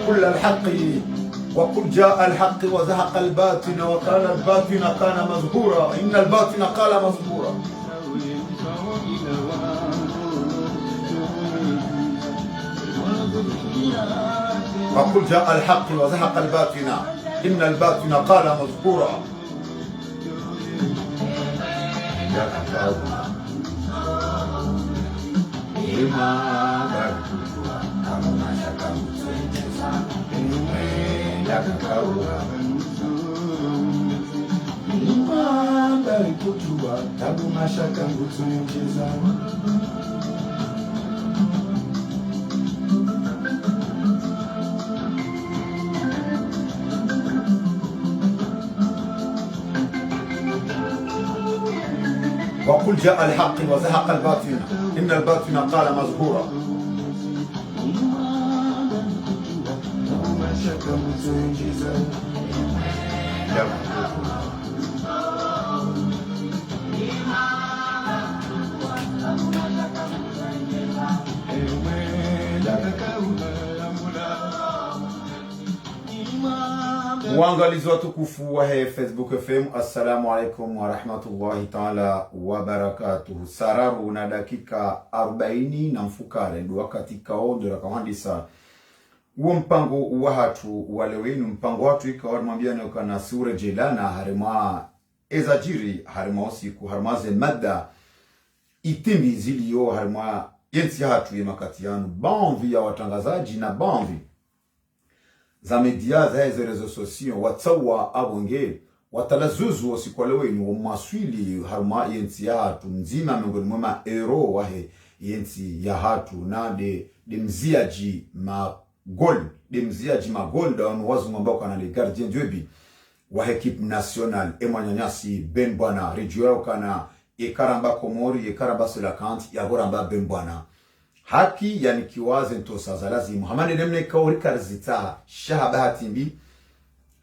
كل الحق وقل جاء الحق وزهق الباطل وقال الباطل كان مزبورا إن الباطل قال مزبورا. وقل جاء الحق وزهق الباطل إن الباطل قال مزبورا. وقل جاء الحق وزهق الباطل إن الباطل قال مزبورا. Waangalizi watukufu wa Facebook FM, assalamu alaikum wa rahmatullahi ta'ala wa barakatuh. Sararu na dakika 40 na mfukare ndio wakati kaondo rakawandisa uo mpango wa hatu wale wenu mpango watu ikawa mwambia na kana sura jelana harima ezajiri harima usiku harimaze madda itimbi zilio harima yensi hatu ya makatiano banvi ya watangazaji na banvi za media za hizo rezo sosio watawa abonge watalazuzu wasikwale wenu maswili harma yensi ya hatu nzima miongoni mwa ero wahe yensi ya hatu na de mziaji magol da wazu ambao kana le gardien d'ebi wa equipe nationale emanyanyasi ben bwana rejuao kana ekaramba komori ekaramba selakanti ya goramba ben bwana haki yani kiwaze ntosa za lazimu hamane nemne kaori karzita shahabati mbi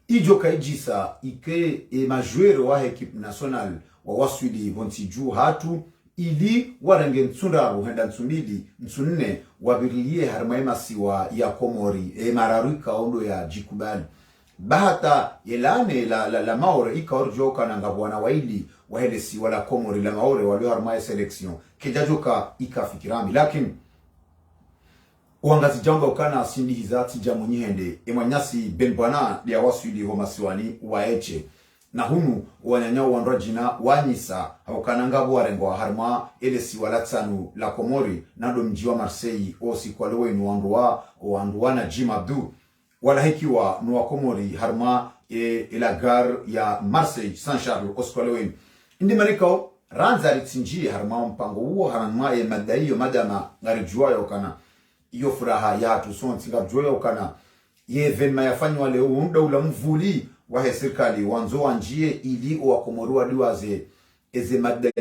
ijo kaijisa ike majoueur wa equipe nationale wa waswidi vontiju hatu ili warenge ntsunda ruhenda ntsumili ntsunne wabiriye harmaima siwa ya komori mararika ondo ya jikubali bahata yelane la maore ikaorjo kana ngabwana waili wahelesi wala komori la maore walio harmaye selection kejajoka ikafikirami lakini uangazi jamba ukana asindi hizati jamu nyihende emanyasi benbwana ya waswili homasiwani waeche na hunu wanyanyao wandrajina wanyisa hawakana ngabu warengo harma elesi walatsanu la komori nado mjiwa Marseille osi kwa lewenu wanduwa na Jim Abdou wala hikiwa nuwa komori harma la gare ya Marseille Saint-Charles osi kwa lewenu indi marikao ranza ritinji harma mpango uo harma madaiyo madama ngarijua yokana iyo furaha ya hatu sonti ngabjua yokana ye venma yafanywa leo unda ula mvuli wahe serikali wanzo wanjie ili wakomorua diwaze eze madde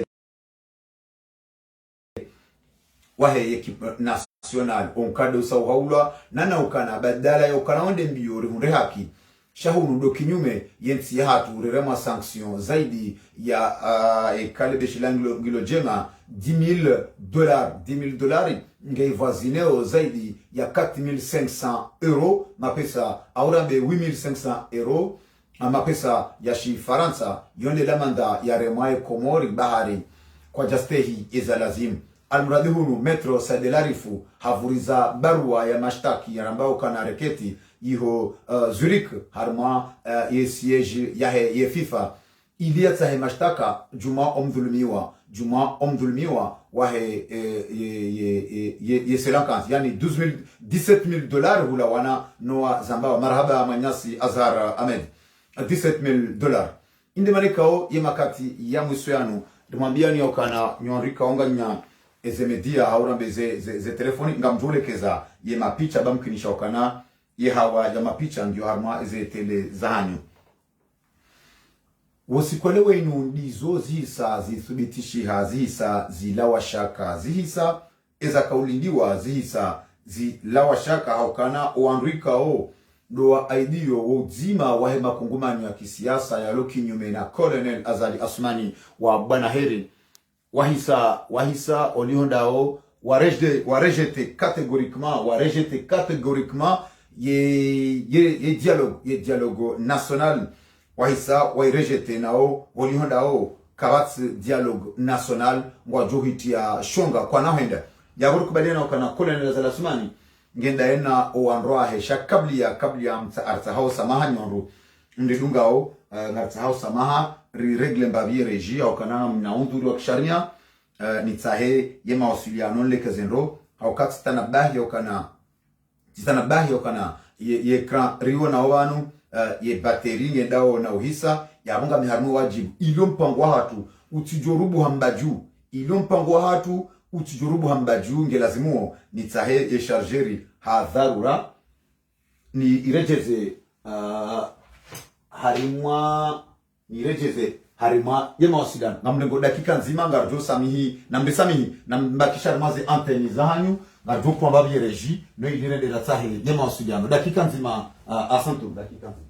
wahe ekipe national onkado sauhaula nana ukana badala ya ukana onde mbiyori hunde haki shahunu do kinyume yensi ya hatu rerema sanction zaidi ya ekale beshilangi ngilo jema $10,000 nge voisineo zaidi ya 4,500 euro mapesa aurambe 8,500 euro mapesa ya Faransa yonde lamanda ya remaye komori bahari kwa jastehi ezalazim almuradi hunu metro sadelarifu havuriza barua ya mashtaki ya rambao kana reketi iho Zurich harma ye siege ye FIFA iliyata he mashtaka juma omdhulumiwa wahe ye selakanti yani $17,000 hula wana noa zambawa marhaba manyasi Azhar Ahmed $17,000 inde manikao ye makati ya mwisuyanu dumambia ni okana nyonrika onga nya eze media haurambe ze telefoni ngamjulekeza ye mapicha bamkinisha okana ye hawa ya mapicha ndio harma eze tele zahanyo wosikwele wenu ndizo zihisa zithubitishi zihisa zilawa shaka zihisa eza kaulindiwa zihisa zilawa shaka haukana oandrika o doa aidio uzima wahe makungumani ya kisiasa ya loki nyume na Colonel Azali Asmani wa Bwana Heri wahisa olihondao warejete catégoriquement ye dialogue national wahisa wairejete nao olihondao kabatsi dialogue national ngwajuhiti ya shonga kwa nahenda ya kubaliana kana Colonel Azali Asmani ngenda ena oandroa hesha kabli ya mtaarta hao samaha nyonru ndidungao ngarta hao samaha regle mbavie regia okana mnaunduru wa kisharia nitahe yema mawasiliano lekezendo au katstana bahi okana ye ekran rio na wanu ye bateri ngendao na uhisa ya bunga miharmu wajibu ilo mpango hatu utijorubu hambaju ngelazimuo nitahe ye chargeri hadharura ni irejeze harimwa nirejeze harima ya mawasiliano ngamlengo dakika nzima ngarjo samihi na mbesamihi na mbakisha rimaze anteni zahanyu ngarjo kwa babi reji no ilire de la sahi ya mawasiliano dakika nzima asantu dakika nzima.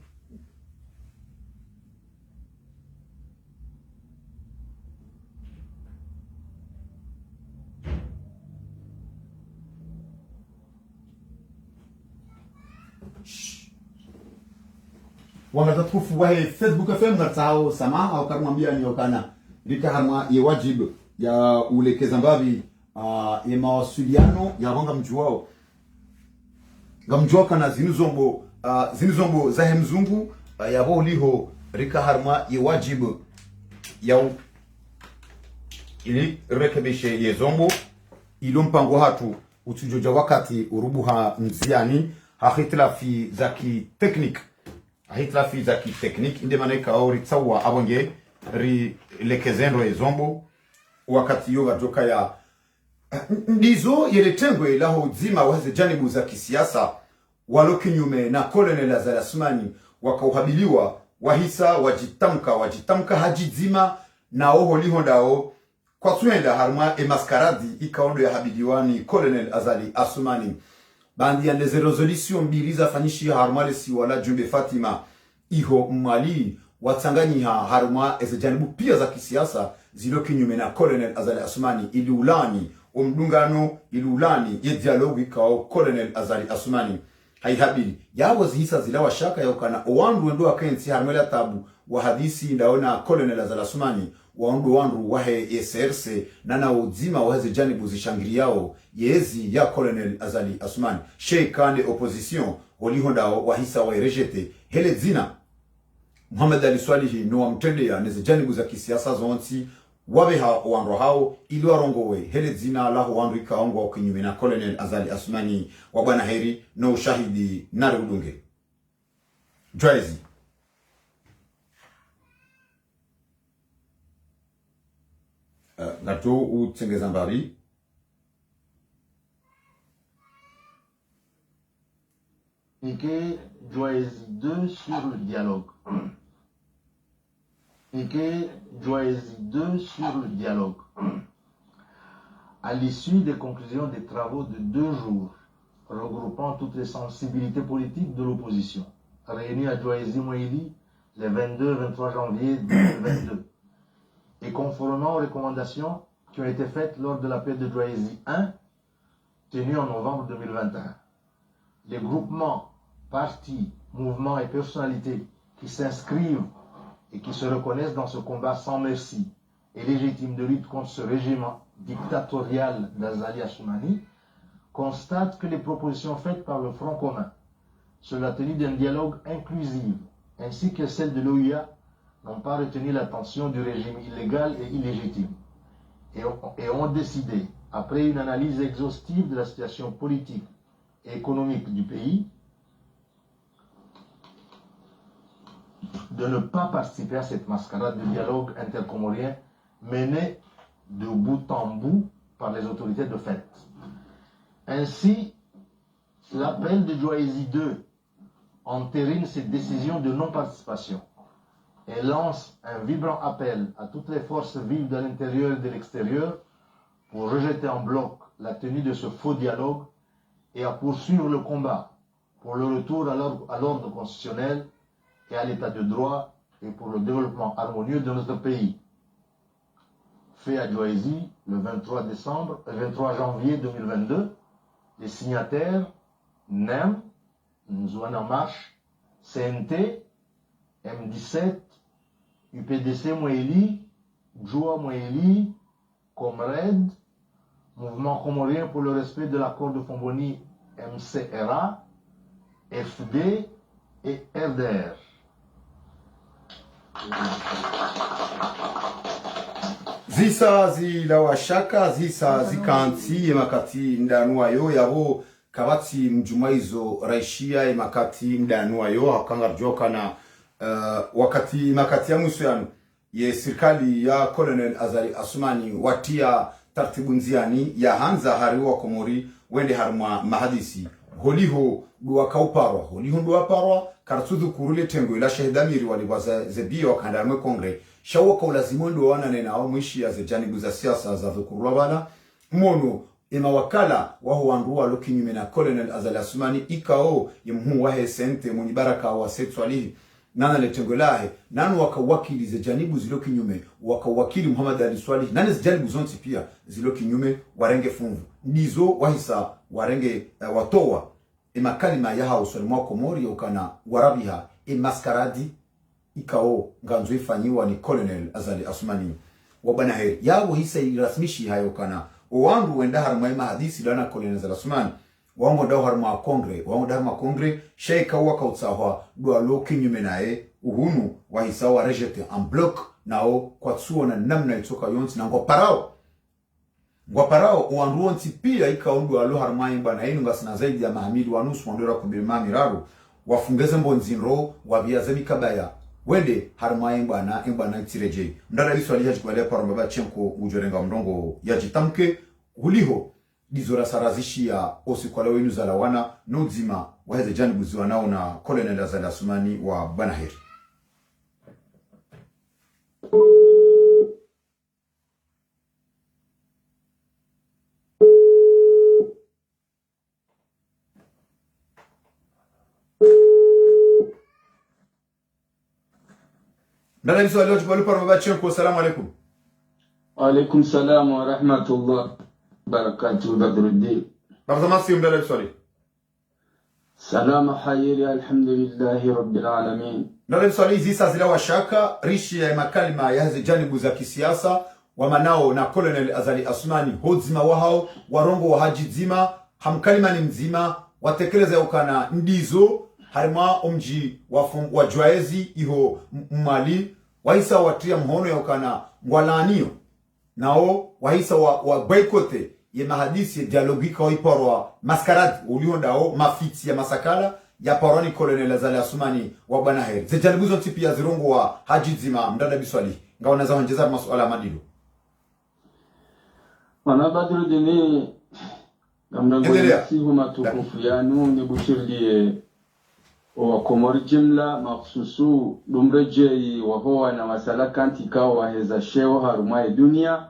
Wangata tukufu wahe Facebook FM ngatao sama au karumambia ni okana rika harma ye wajibu ya ulekeza mbavi ya mawasiliano ya wanga mjuwao ngamjuwa kana zinuzombo zahe mzungu ya wao liho rika harma ye wajibu ya ili rekebishe ye zombo ilo mpango hatu utujoja wakati urubuha mziani hahitilafi zaki teknik ahitlafi za kiteknik inde maneka ori tsawa abonge ri lekezendo ezombo wakati yoga joka ya ndizo yele tengwe laho zima waze janibu za kisiasa walokinyume na Colonel Azali Assoumani wakauhabiliwa wahisa wajitamka hajizima na oho lihondao kwa tuenda harma maskaradi ikaondo ya habiliwani Colonel Azali Assoumani bandi ya neze resolution mbili za fanishi harma si wala Jumbe Fatima iho Mali watanganyiha harma ezejanibu pia za kisiasa zilo kinyume na Colonel Azali Assoumani ili ulani omdungano ili ulani ye dialogue ikao Colonel Azali Assoumani haihabili yawo zihisa zilawa shaka ya ukana owandu wendo akensi harmela tabu wa hadisi ndaona Colonel Azali Assoumani wandu wahe SRC nana uzima waheze janibu zishangiliao yezi ya Colonel Azali Assoumani sheikane opposition holihondao wahisa wa rejete hele zina Muhammad Ali Swalihi no amtendea neze janibu za kisiasa zonti wabeha wandu hao ilo arongowe hele zina laho wandu ikaongo wa kinyume na Colonel Azali Assoumani wabana heri no ushahidi nare udunge Joyzi Nato ou Tsengezambari. Et Joyzi 2 sur le dialogue. Joyzi 2 sur le dialogue. À l'issue des conclusions des travaux de 2 jours, regroupant toutes les sensibilités politiques de l'opposition, réunis à Joyzi Moïli les 22 et 23 janvier 2022, et conformément aux recommandations qui ont été faites lors de l'appel de Joyzi 1, tenu en novembre 2021. Les groupements, partis, mouvements et personnalités qui s'inscrivent et qui se reconnaissent dans ce combat sans merci et légitime de lutte contre ce régime dictatorial d'Azali Assoumani constatent que les propositions faites par le Front commun sur la tenue d'un dialogue inclusif ainsi que celles de l'OUA n'ont pas retenu l'attention du régime illégal et illégitime et ont décidé, après une analyse exhaustive de la situation politique et économique du pays, de ne pas participer à cette mascarade de dialogue intercomorien menée de bout en bout par les autorités de fait. Ainsi, l'appel de Joyzi 2 entérine cette décision de non-participation et lance un vibrant appel à toutes les forces vives de l'intérieur et de l'extérieur pour rejeter en bloc la tenue de ce faux dialogue et à poursuivre le combat pour le retour à l'ordre constitutionnel et à l'état de droit et pour le développement harmonieux de notre pays. Fait à Joyzi le 23 janvier 2022, les signataires NEM, Nzouana Marche, CNT, M17, UPDC Moéli, Djoua Moéli, Comrade, Mouvement comorien pour le respect de l'accord de Fomboni MCRA, FD et RDR. Zisa zilawa shaka zisa zikanti makati ndanuayo yabo kabati mjumaizo raishia makati ndanuayo hakanga joka na wakati makati ya musuanu ye serikali ya Colonel Azali Assoumani watia tartibu nziani ya hanza hariwa komori wende harma mahadisi holiho duwa kauparwa holiho duwa parwa kartudu kurule tengo ila shahidamiri waliwaza zebio kandarmwe kongre shawo kwa lazimondo wana nena au mwishi ya zejanibu za siasa za dhukurula bana mono ima wakala waho wanduwa loki nyume na Colonel Azali Assoumani ikao yemhu wahe sente mwenye baraka wa sexualihi nana letengo lahe nanu wakawakili zejanibu ziloki nyume wakawakili Muhammad Ali Swalih nane zejanibu zonti pia ziloki nyume warenge funvu nizo wahisa warenge watowa ima kalima yaha uswali mwako mori ukana warabiha maskaradi ikao nganzo ifanyiwa ni Colonel Azali Assoumani wabana heri yawo hisa irasmishi hayo kana wangu wenda harma hadisi lana Colonel Azali Assoumani wangu dawo harma kongre sheika waka utsawa do loki nyume nae uhunu wa hisa wa rejete en bloc nao kwa tsuo na namna itoka yonti na ngwa parao wanruonti pia ikaundu alo harma bana inu ngasina zaidi ya mahamidi wanusu wandora kubirima miraru wafungeze mbonzinro wabiaze mikabaya wende harma bana itireje ndala iso alihaji kwa lepa rambaba chenko ujorenga mdongo ya jitamke huliho dizora sarazishi ya osi kwa leo inu zalawana nuzima waheze janibu ziwa nao na Colonel Azali Assoumani wa Banaheri. Ndala iso alihaji kwa lepa rambaba chenko salamu alaikum. Alaikum salam wa rahmatullah barakatuh Badruddin. Barzamasi mdala iswali. Salama hayiri alhamdulillahi rabbil alamin. Ndala iswali zisa zila wa shaka rishi ya makalima ya hazi janibu za kisiasa wamanao na Colonel Azali Assoumani hodzima wahao warongo wa haji zima hamkalima ni mzima watekeleza yukana ndizo harima omji wa jwaezi iho mmali wahisa watia mhono yukana ngwalanio nao wahisa wa boykote ye mahadisi dialogika wa iporwa maskarad uliondao mafiti ya masakala ya paroni Colonel Azali Assoumani wa Banaheri zejanibuzo tipi ya zirongo wa haji zima mdada biswali ngawana za wanjeza masuala madilu wana Badruddin ngamna sihu matukufu yanu ni bushirlie wa komori jimla makhsusu dumreje wa hoa na masala kantika wa heza sheo harumaye dunia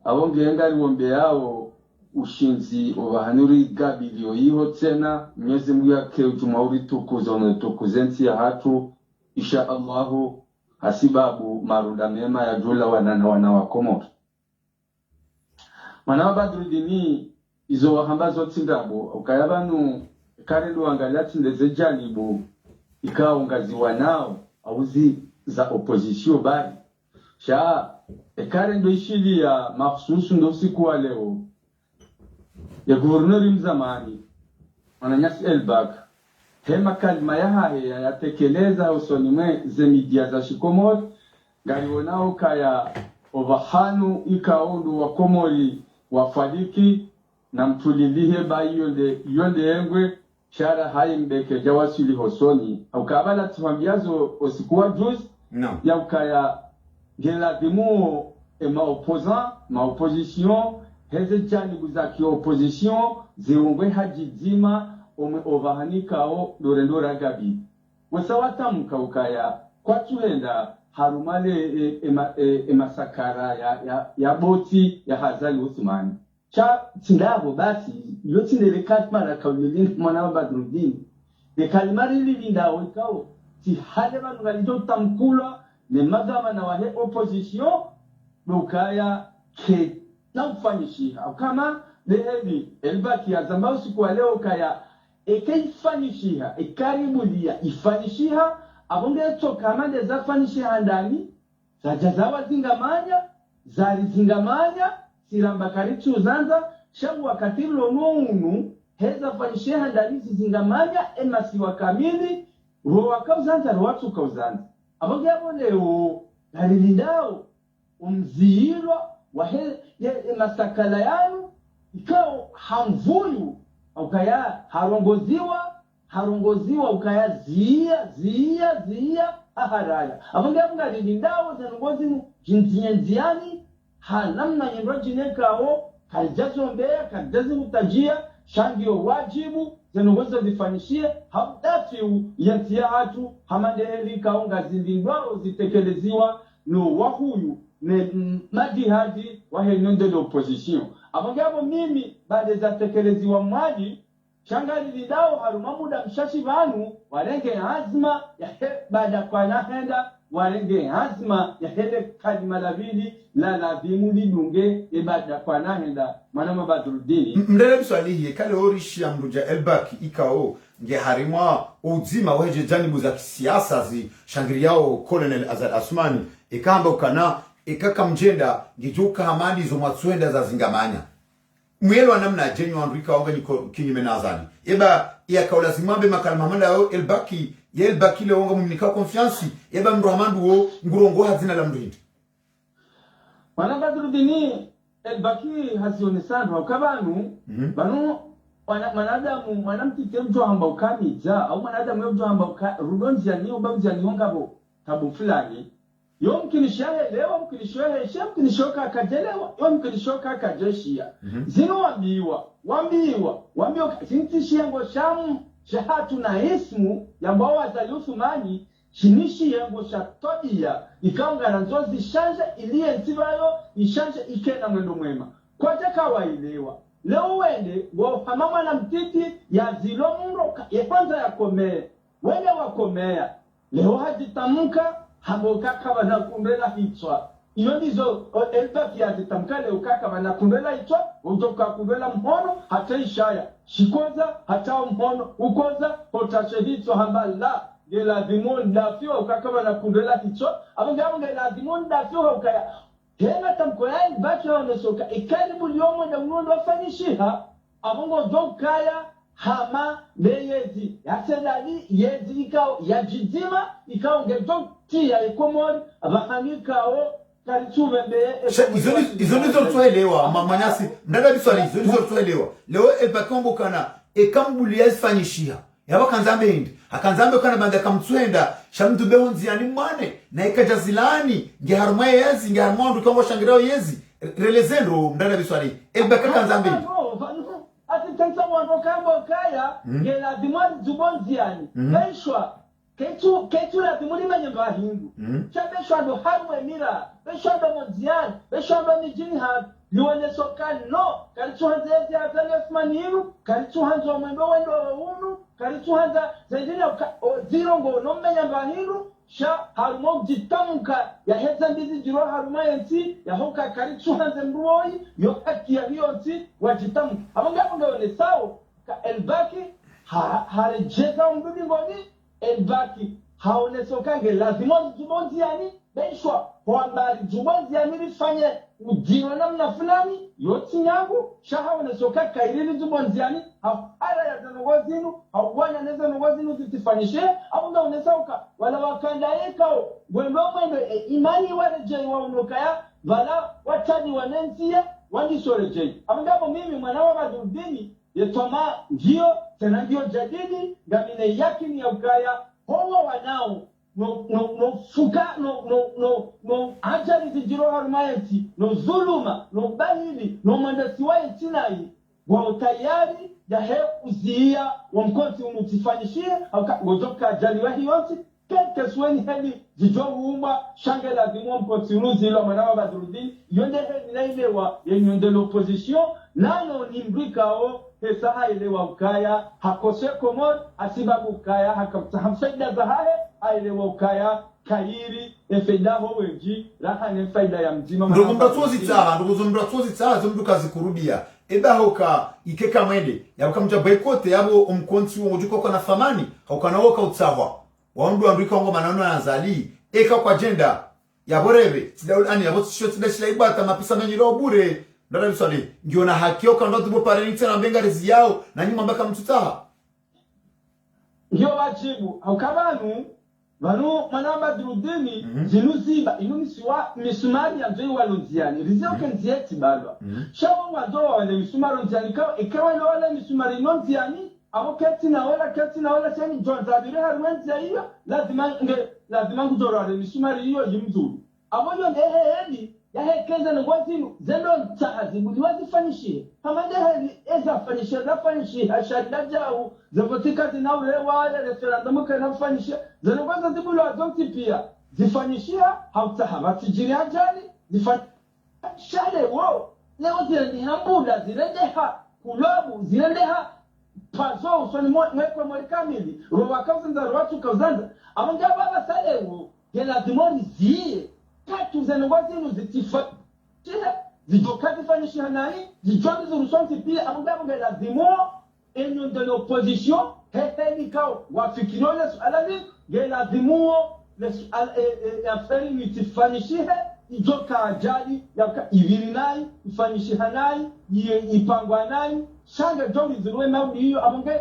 abonge ngari wombe yao ushinzi obahanuri gabilio yiho tena Mwenyezi Mungu yake ujumauri tukuzo na tukuzenti ya hatu insha Allahu hasibabu marunda mema ya jula wana wa Komori mana Badruddin izo wahamba zote ngabo ukayabanu karendo angalia tindeze janibu ikao ngaziwa nao auzi za opposition bali sha karendo ishili ya makhsusu ndo siku wa leo ya guvernori mzamani Ananias Elbak hema kalima ya tekeleza usonime ze media za Shikomori galionao kaya ovahanu ikaondu wa Komori wafaliki na mtulilihe ba yonde engwe shara haimbeke jawasili hosoni au kabala tuambiazo osikuwa juz no ya ukaya geladimu ma opposition heze chani buzaki opposition ziungwe hajizima ovahanikao dorendora gabi wasawatamuka ukaya kwa tuenda harumale masakara ya boti ya Azali Assoumani cha tindabo basi yote ndele katmara kaulili mwana wa Badruddin de kalimari lilinda ikao ti hade banu ngalijo tamkula ne madama na wahe opposition lokaya ke na ufanyishi kama lehevi elbaki azambao siku leo kaya ekaifanishiha ekaribulia ifanishiha abonge tokamande zafanishiha ndani zajazawa zingamanya zari zingamanya siramba karitu zanza shabu wakati lomunu heza fanishiha ndani zingamanya emasiwa kamili roa kauzanza roatu kauzanza abonge aboneo halilindao umziirwa wahe masakala yanu ikao hamvuyu ukaya harongoziwa ukaya zia aharaya abonge abungalilindao zanongozi jinziani hanamna nyendo jinekao kalijazo mbea kalijazi utajia shangio wajibu zenongozo zifanyishie habdafiu yantia hatu hamadeheli kaunga zilindwao zitekeleziwa no wahuyu ne madihadi wahenonde de opposition abangabo mimi baada za tekeleziwa mwadi shangali lidao haruma muda mshashi vanu walenge azma ya baada kwa nahenda walenge azma ya hele kalima labili la lazimu lidunge ibada kwa nahenda manama badrudini mndele mswalihi kale orishi ya mruja elbaki ikao nge harimwa uzima weje janibu za kisiasa zi shangiri yao Colonel Azad Asmani ikamba ukana ikaka mjenda ngijuka hamadi zo matsuenda za zingamanya mwelo wa namna jenyo andrika onga niko kinyume na Azadi eba ya kaula zimambe makalma manda yao elbaki le onga mumnika confiance eba mruhamandu wo ngurongo hazina la mruhindi manama badrudini elbaki hazionesana ukabanu banu mwanadamu mwanamtite mtu hamba ukamija au mwanadamu mtu hamba rudonjia ni ubamjia ni ngabo tabu fulani yomkinishaye leo mkinishoye shem kinishoka akajelewa yomkinishoka akajeshia zino wambiwa sintishia ngo shamu shahatu na ismu yambao wazayuthumani shinishi yango shatobia ikaunga na nzozi shanje ilie ntibayo ishanje ikena mwendo mwema kwa jaka wailewa leo wende wo hamama na mtiti ya zilo mroka ya kwanza ya komea wende wakomea leo hajitamuka hamoka kama na kumbela hichwa iyo ndizo elbaki hajitamuka leo kama na kumbela hichwa ujoka kumbela mhono hata ishaya shikoza hata mhono ukoza hotashe hichwa hambala gela dimon dafio ukakama na kumbela hichwa abanga gela dimon dafio ukaya tena tamkoya elbaki wamesoka ikaribu liomo na unondo wafanyishiha abongo jokaya hama beyezi yasedali yezi ikao yajizima ikao ngedokti ya ikomori abahanikao karichubembe izo nizo tuelewa mamanyasi mdada biswali izo nizo tuelewa leo ebakongo kana ekambuli yasifanyishia yaba kanzambe hindi akanzambe kana banda kamtswenda shamtu behonzi yani mwane na ikajazilani ngeharuma yezi ngeharuma ndu kongo shangirao yezi relezendo mdada biswali ebaka kanzambe tensa mwanzo kambo kaya ngela dimani zubonziani beshwa ketu la dimuni manyemba hindu chabeshwa ndo harwe mira beshwa ndo monziani beshwa ndo mijini ha liwene sokani no karichu hanzezi azali asmani hiru karichu hanzo wa mwendo wendo wa unu karichu hanza zaidini ya zirongo no manyemba hindu sha harumo jitamuka ya heza mbizi jiro haruma yansi ya hoka karichu hanze mruoi yo haki ya hiyo nsi wajitamuka abonga abonga wale sao ka elbaki harejeza mbudi ngoni elbaki haone sokange lazima jubonzi yani beshwa kwamba jubonzi yani rifanye ujino namna fulani yoti yangu shahaone soka kairili jubonzi yani hara ya zanogozinu hauwana neza nogozinu zitifanyishe abonga unesauka wala wakandaekao mwendo imani warejei wa unokaya vala watani wanensia wandisorejei abonga mimi mwanawa badudini yetoma ndio tena ndio jadidi ngamine yakini ya ukaya howa wanao no fuka no ajali zijiro harumayeti no zuluma no bahili no mandasiwa yetinai wa utayari ya he uzia wa mkonti umutifanyishie gozoka ajali wa hiyonsi kete suweni hedi zijo uumba shangela dimo mkonti unuzi ilo manawa badurudi yonde hedi na ilewa yenyonde l'opposition nano nimbrikao hesaha ilewa ukaya hakose komor asibabu ukaya hakamfaida zahahe ailewa ukaya kairi efedaho wenji raha ne faida ya mzima ndugu mbratozi tsaha zomduka kurudia ebahoka ikeka mwende yabukamja boykote yabo umkonti wojuko kwa na famani haukana woka utsawa wandu andika ngo manano yanzali eka kwa agenda ya borebe sidaul ani yabo shoti dashila ibata mapisa menjiro bure ndara bisali ngiona hakio kando tubo parenite na benga rezi yao na nyuma mbaka mtutaha ndio wajibu haukabanu banu manamba durudeni zinuziba inumisiwa misumari ya nzoi walonziani rizio kenzieti balwa shawo wanzo wale misumari nziani ikawa ilo wale misumari nonziani abo keti na wala seni John Zabire harwenzi ya hiyo lazima kujoro wale misumari hiyo jimzuru abo yo ndehedi ya hekeza na ngwazinu zendo tahazibu liwazifanyishie hamade heli eza fanyishie zafanyishie hashadda jau zapotika zinaulewa ya referendum kana fanyishie zendo ngwaza zibulu azonti pia zifanyishia hautahabati jini ajali zifanyishale wo leo zile hambula zilendeha kulabu zilendeha pazo usoni mwekwe mweli kamili ruwa kauzenza ruwatu kauzanza amanga baba salewo gela dimoni ziye tatu zenongwazinu zitifanyishia zijokati fanyishia nani zijondi zurusonti pia amanga gela dimo enyo de l'opposition heteni kao wafikirole sualani gela dimo aferi nitifanyishie ijoka ajali yaka ibiri nayi ifanyishiha nayi ipangwa nayi shanga jori zirwe maudi hiyo amonge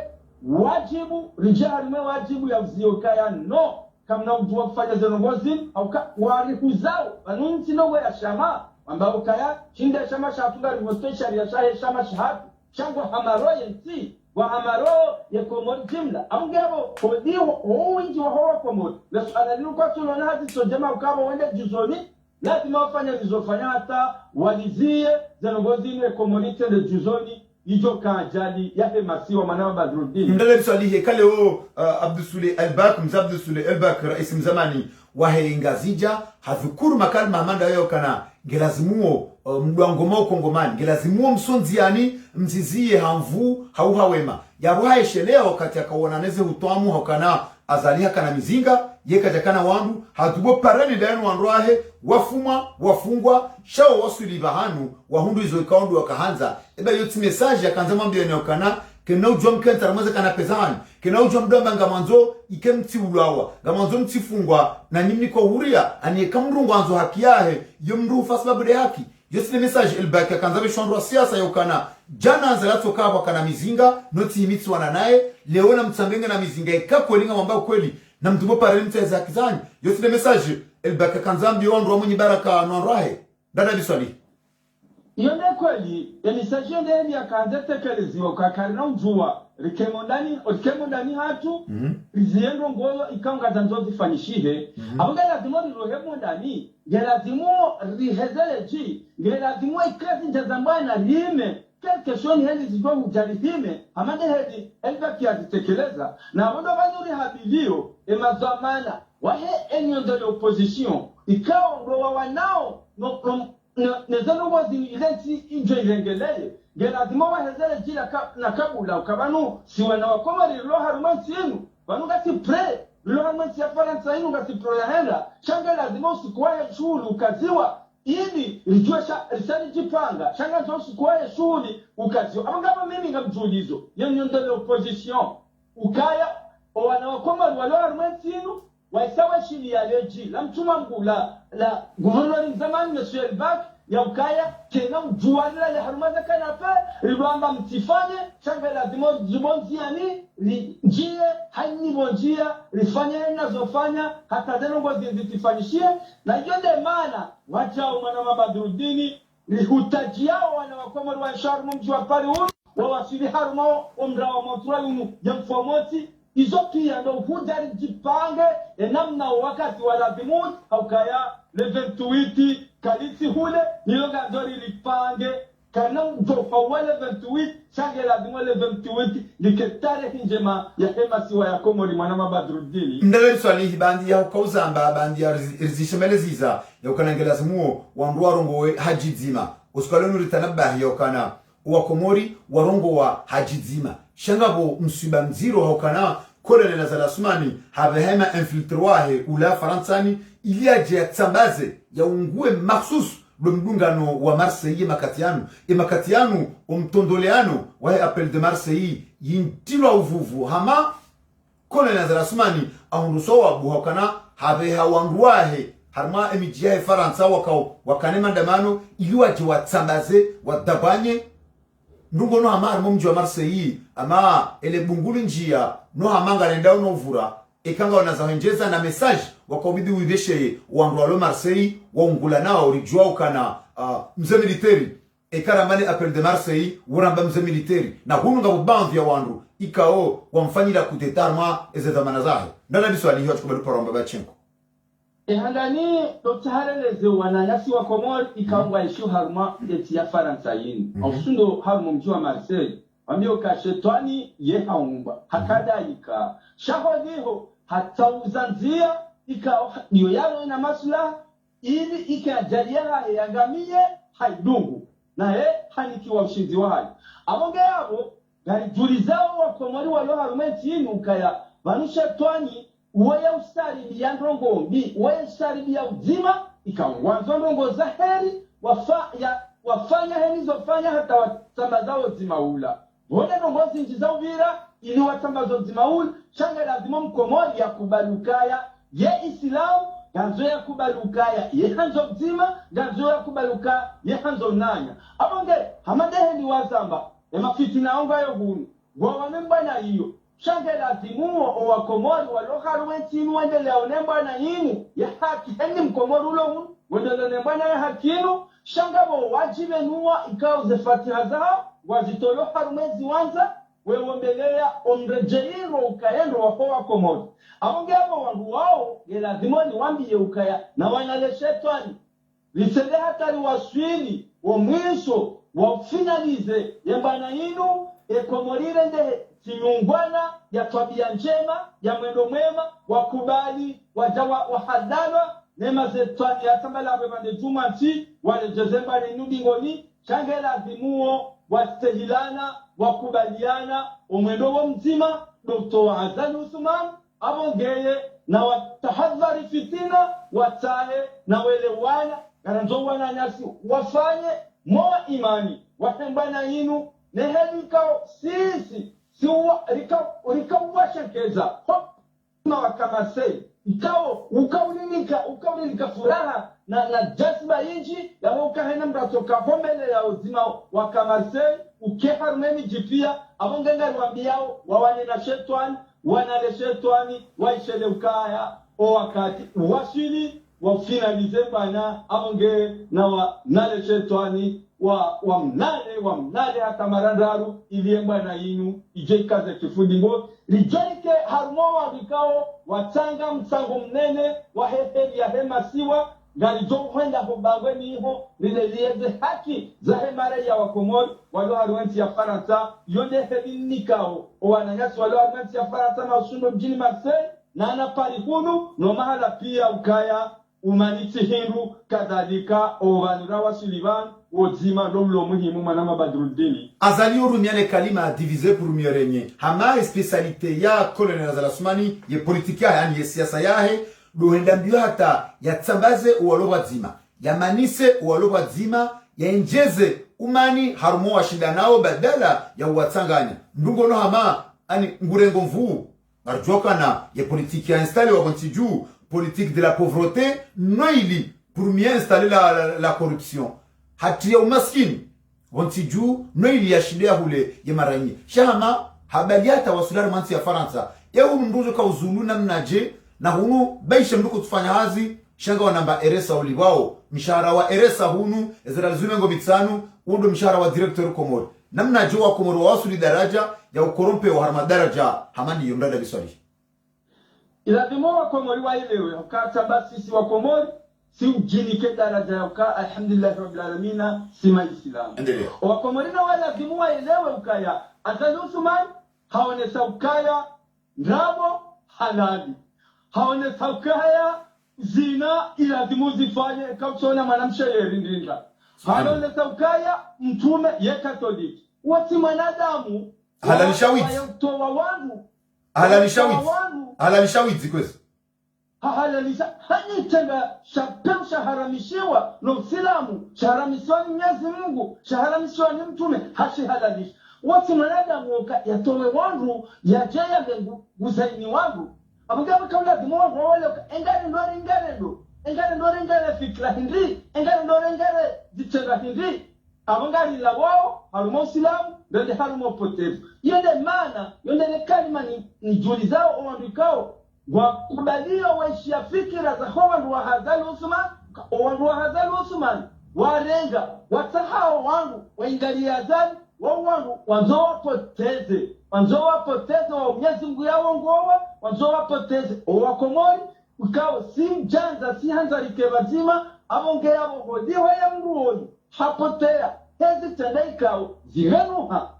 wajibu rijaharume wajibu ya uziyokaya no kamna ujua kufanya zenongozi au warihu zao anunti nogo ya shama ambao kaya chinde ya shama shatuga rivosteshari ya shahe shama shahatu shango hamaro yenti wa hamaro ya komori jimla amonge habo kodiyo uwinji wa hoa komori lesu analilu kwa tulona hati sojema ukabo wende juzoni lazima wafanya nizofanya hata walizie zanongozi ne komunite de juzoni ijoka ajali yahe masiwa manawa Badruddin mdale biswalihe kale o Abdusule Elbak mzabdusule Elbak rais mzamani wahe ngazija hadhukuru makali mahamanda yo kana gelazimuo mduangomo kongomani gelazimuo msonziani mzizie hamvu hauhawema yaruhae sheleo kati akawonaneze utwamu hakana azaliha kana mizinga yeka jakana wandu hatubo parani dayanu wanduahe wafuma wafungwa shao wasuli bahanu wahundu izo ikaundu wakahanza eba yoti message yakanza mwambia enokana kena ujua mkenta ramaza kana pezani kena ujua mdamba nga manzo ike mti ulawa nga manzo mti fungwa na nimni kwa huria anieka mrungu anzo haki yahe yomru fasbabu de haki yoti message Elbak yakanza bishondwa siasa yokana jana anzalato kawa kana mizinga noti himitsu wananae leona mtsambenge na mizinga ikakuelinga mwambao kweli na mtubo parenti ya zakizani yosile message Elbak kanzambi wandu wa mwenye baraka nwanrahe dada biswali yonde kweli ya message yonde ya kanze tekeleziwa kakarina ujua rikemondani hatu riziendo ngoyo ikaunga zanzo zifanyishihe abuga lazimo rirohemondani gelazimo rihezeleji gelazimo ikazi njazambana rime quelque chose heli zido ujarihime amade hedi Elbak yazitekeleza na wando banuri habilio emazamana wahe enyo de l'opposition ikao ndo wanao nezano wazi ileti inje ilengeleye gelazimo wahezele jila na kabula ukabanu siwe na wakomari lo harumansi yenu banu gati pre lo harumansi ya faransa yenu gati pro ya henda shanga lazima usikuwaye shulu ukaziwa ili lijue risali jipanga shanga zosu kuwaye shuhuli ukaziwa amangama mimi ngamjulizo yenyo ndele opposition ukaya wanawakoma walo armentinu waisawa shili ya leji la mtuma mgula la guvernori zamani Monsieur Elbak ya ukaya kena mjualila le harumaza kanape riluamba mtifanye shanga lazimo zubonzi yani njie haini bonjia rifanye nazofanya hata zeno ngozi zitifanyishie na yonde maana wajao mwana Badruddin lihutajiao wana wakomori wa sharumu mji wa pari huu wawasili harumo umrawa motura yunu ya mfomoti izo pia ndo hujari jipange namna wakati wa lazimut haukaya le 28 kalisi hule niloga ndori lipange kana mtofa wale 28 change lazima le 28 liketare njema ya hema siwa ya komori mwana Badruddin ndele swalihi bandi ya ukauzamba bandi ya rizishemeleziza ya ukanangela zimuo wandu warongo hajizima usikalonu ritanabahi ya ukana uwakomori warongo wa hajizima shangabo msiba mziro haukana kolele na zalasumani habehema infiltrewahe ula faransani iliaje ya tsambaze ya ungue maksus mdungano wa Marseille makatianu umtondoleano wa appel de Marseille yintilwa uvuvu hama kolele na zalasumani ahundusowa buhokana habe hawanduahe harma emijiahe faransa wakane mandamano iliwaje wa tsambaze wa dabanye ndungo no hama harmo mji wa Marseille ama ele bungulu njia no hamanga lendao no vura ekanga wanazahenjeza na message wakobidi uibeshe wandu wa Marseille waungula nao rijua ukana mze militeri ekaramane appel de Marseille uramba mze militeri na hununga bubandhi ya wandu ikao wamfanyila kutetarma eze zamana zahe ndana biswali hiyo chukubali paromba bachenko Ehangani dotahareleze wananyasi wa Komori ikaungwa ishu haruma eti ya Faransa yini. Ausundo harumu mji wa Marseille. Wambio ka shetani ye haumba. Hakada ika. Shahodiho hata uzanzia ika niyo yalo ina masula ili ikajalia hayangamie haidungu. Na hanikiwa ushinzi wa hai. Abonge yabo gari julizao wa Komori walo harumenti yini ukaya. Vanu shetani uwaya ustari ya ndongombi, uwaya ustari ya uzima, ikawanzo ndongo za heri, wafanya heri zofanya hata watambaza uzima ula. Wone ndongozi nchi za uvira, ili watambaza uzima ula, shanga lazima Mkomori ya kubalukaya, ye Islamu, ganzo ya kubalukaya, ye hanzo uzima, ganzo ya kubalukaya, ye hanzo nanya. Abonge, hamadehe ni wazamba, fitina onga yohunu, wawanemba na iyo. Shanga lazimuo owa Komori waloharu wentinu wendele onemba na yinu ya haki hendi Mkomori ulo wendele onemba na ya hakinu shanga bo wajibe nuwa ikauze fatiha zao wazitolo harumezi wanza wewombelea omrejeiro ukaendo wakowa Komori amonge abo wangu wao gelazimoni wambiye ukaya na wanale shetani lisede hatari waswili wa mwisho wafinalize yembana yinu Komorire nde kinyungwana ya tabia njema ya mwendo mwema wakubali wajawa wahadalwa nema zetwani atambala abemande jumanti wale jezemba ni nubingoni changela zimuo wastehilana wakubaliana umwendo wa mzima Dr. Azali Uthman abongeye na watahadhari fitina watahe na welewana garanzo wana nyasi wafanye moa imani watembana yinu nehelika sisi rika uwashekeza na wakamasei ukaulinika furaha na jazba inji ya ukahena mratoka homele ya uzima wakamasei ukeharumeni jipia abongenga ruambiao wawane na shetwani wanale shetwani waishele ukaya o wakati washili wafinalize bana abonge na wanale shetwani wa mnane hata marandaru iliemba na inu ije kaze kifundi ngo lijaike harumo wa vikao watanga msango mnene wa heheri ya hema siwa galijo huenda hubangwe niho lilelieze haki za hemare ya Wakomori walo haruenti ya Faransa yonde heli nikao wananyasi walo haruenti ya Faransa na usundo mjini Marseille na anapari hunu no mahala pia ukaya umaniti hindu kadhalika owanura wa Sullivan wozima lomlo muhimu manama Badruddini Azali urumiane kalima divisé pour mieux régner hama spécialité ya colonel Azali Assoumani ye politika yani ye siasa yahe doenda mbio hata ya tsambaze uwaloba zima ya manise uwaloba zima ya injeze umani harumo washinda nao badala ya uwatanganya ndungo no hama ani ngurengo mvu arjoka na ye politique ya installé wa bontiju politique de la pauvreté noili pour mieux installer la corruption hatia umaskini wontiju noili ya shinde ya hule ya maranyi shahama habaliata wasulari mansi ya Faransa ya mnduzo ka uzulu na mnaje na hunu baisha mduko tufanya hazi shanga wanamba eresa ulibao mshahara wa eresa hunu ezera zumengo bitsanu undo mshahara wa director Komori na mnaje wa Komori wa wasuli daraja ya ukorompe wa harma daraja hamani yomdada biswali ilazimo wa Komori wa ilewe wakata basi si wa Komori si ujini ke daraja ya uka alhamdulillah rabbil alamina sima Islam wa Komori na wala lazimu wa ilewe ukaya Azali Uthman haone saukaya ndrabo halali haone saukaya zina ilazimu zifanye kapsona manamsha yerindinda haone saukaya mtume ye katoliki wati mwanadamu halalishawidzi kwezi hahalalisha hanitenda shapem shaharamishiwa no Uislamu shaharamishiwa ni Mwenyezi Mungu shaharamishiwa ni mtume hashi halalisha wati mwanadamu yatowe wangu yajeya guzaini wangu abugaba kaula dimongo wale engare ndore fikra hindi engare ditera hindi abangari la wao harumo Uislamu ndio harumo potevu yende maana yende kalima ni juli zao oandikao wakubalia waishia fikira za wandu wa Azali Uthman warenga watahao wangu waingalia Azali wangu wanzo wapoteze wa Mwenyezi Mungu yao ngowa wanzo wapoteze wa Komori ukao si janza si hanzarike bazima abonge yabo godiwe ya mruoni hapotea hezi tenda ikao zivenuha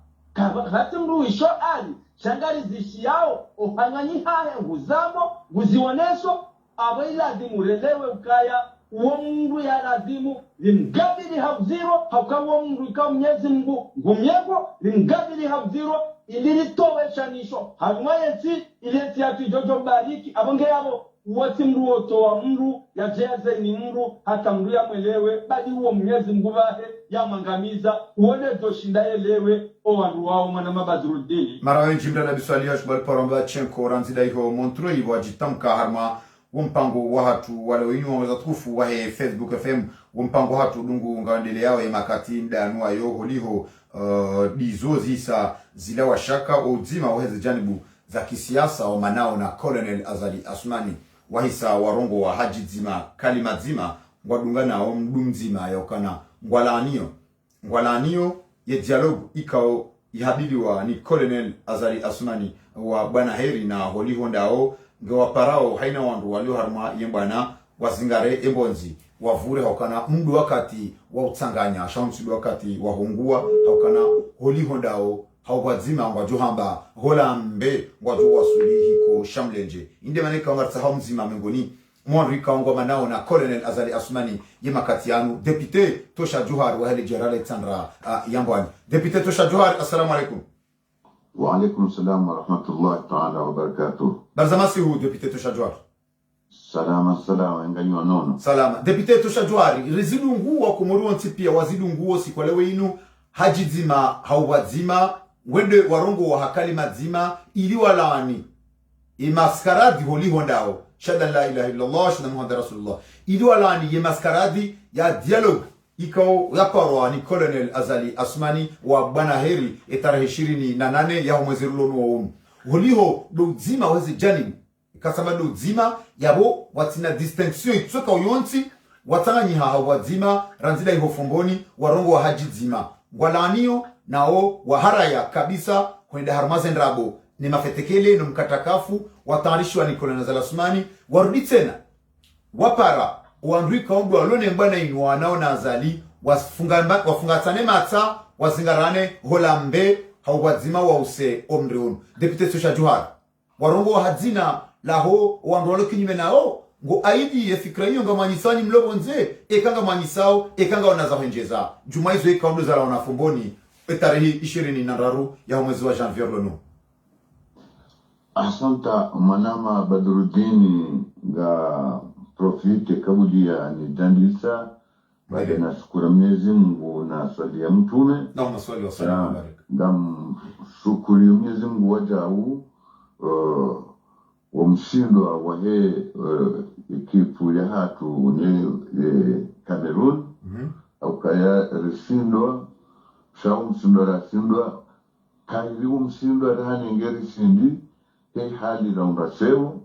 hati mruisho ali shangari zishi yao ohanganyi hahe nguzamo nguzioneso abo ilazimu relewe ukaya uwo mungu ya lazimu limgabili habziro hauka uwo mungu ikaw mnyezi mungu ngumyego limgabili habziro iliritowe shanisho harumwa yeti ileti yatu ijojo mbariki abonge yabo uwoti mru woto wa mru ya jeze ni mru hata mru ya mwelewe bali uwo mnyezi mungu bahe ya mangamiza uone doshinda elewe o wandu wao mwana mabazurudini mara wenji mdana biswali ya shubali paramba chenko ranzida iho montro iho ajitamka harma wumpango wa hatu wale winu wa tukufu wa Facebook FM wumpango hatu dungu ngawandele yao ya makati ndanu ayo holiho dizo zisa zila wa shaka uzima waheze janibu za kisiasa wa manao na Colonel Azali Asmani wahisa warongo wa haji zima kalima zima wadungana wa mdumzima ya ukana ngwalanio ye dialogue ikao ihabiliwa ni Colonel Azali Asmani wa bwana heri na holiho ndao ngewa parao haina wandu walio harma yembana wazingare embonzi wavure haukana mdu wakati wa utsanganya shamsu wakati wa hongua haukana holiho ndao haubazima ngwajuhamba holambe ngwaju wasulihi ko shamlenje inde maneka ngartsa hamzima mengoni Mwanrika ngoma nao na Colonel Azali Asmani yemakati yanu Depute Tosha Johar wa hali General Alexandra Yambwani. Depute Tosha Johar, assalamu alaikum. Wa alaikum salam wa rahmatullahi ta'ala wa barakatuh. Barzamasi hu Depute Tosha Johar. Salama nganyo nono. Salama. Depute Tosha Johar, rezidu nguo kumuru ntipia wazidu nguo sikwalewe inu hajizima hauwazima wende warongo wa hakali mazima ili walani imaskaradi holi hondao shada la ilaha illallah shada muhammad rasulullah ili walani maskaradi ya dialogue ikao yaparwa ni Colonel Azali Asmani wa bwana heri tarehe 28 ya mwezi rulono wa holiho do zima wezi janibu kasama do zima yabo watina distinction itsoka uyonti watanganyi hawazima ranzila iho fomboni warongo wa haji zima walanio nao waharaya kabisa kwenda harmazen rabo ni mafetekele no mkatakafu watarishwa ni Colonel Azali Asmani warudi tena wapara uandrika ondo alone mbana inu wanao na Azali wafungatane mata wazingarane holambe hawazima wa use omrionu. Depute Tosha Johar warongo wa hadzina laho wandwalo kinyume nao ngo aidi ya fikra hiyo ngamanyisani mlobo nze ekanga manyisao ekanga wanazahenjeza jumaizo ekaondo za laona fomboni tarehe 20 ya mwezi wa Janvier lono. Asanta manama Badruddin ga profite kabudia ni dandisa baada na shukura Mwenyezi Mungu na swali ya mtume na maswali wa salamu baraka ngam shukuri Mwenyezi Mungu wajau wamshindwa wahe ekipu ya hatu ne Cameroon au kaya rishindwa shau mshindwa rashindwa kairi umshindwa rahani ngeri shindi hei hali raunda seo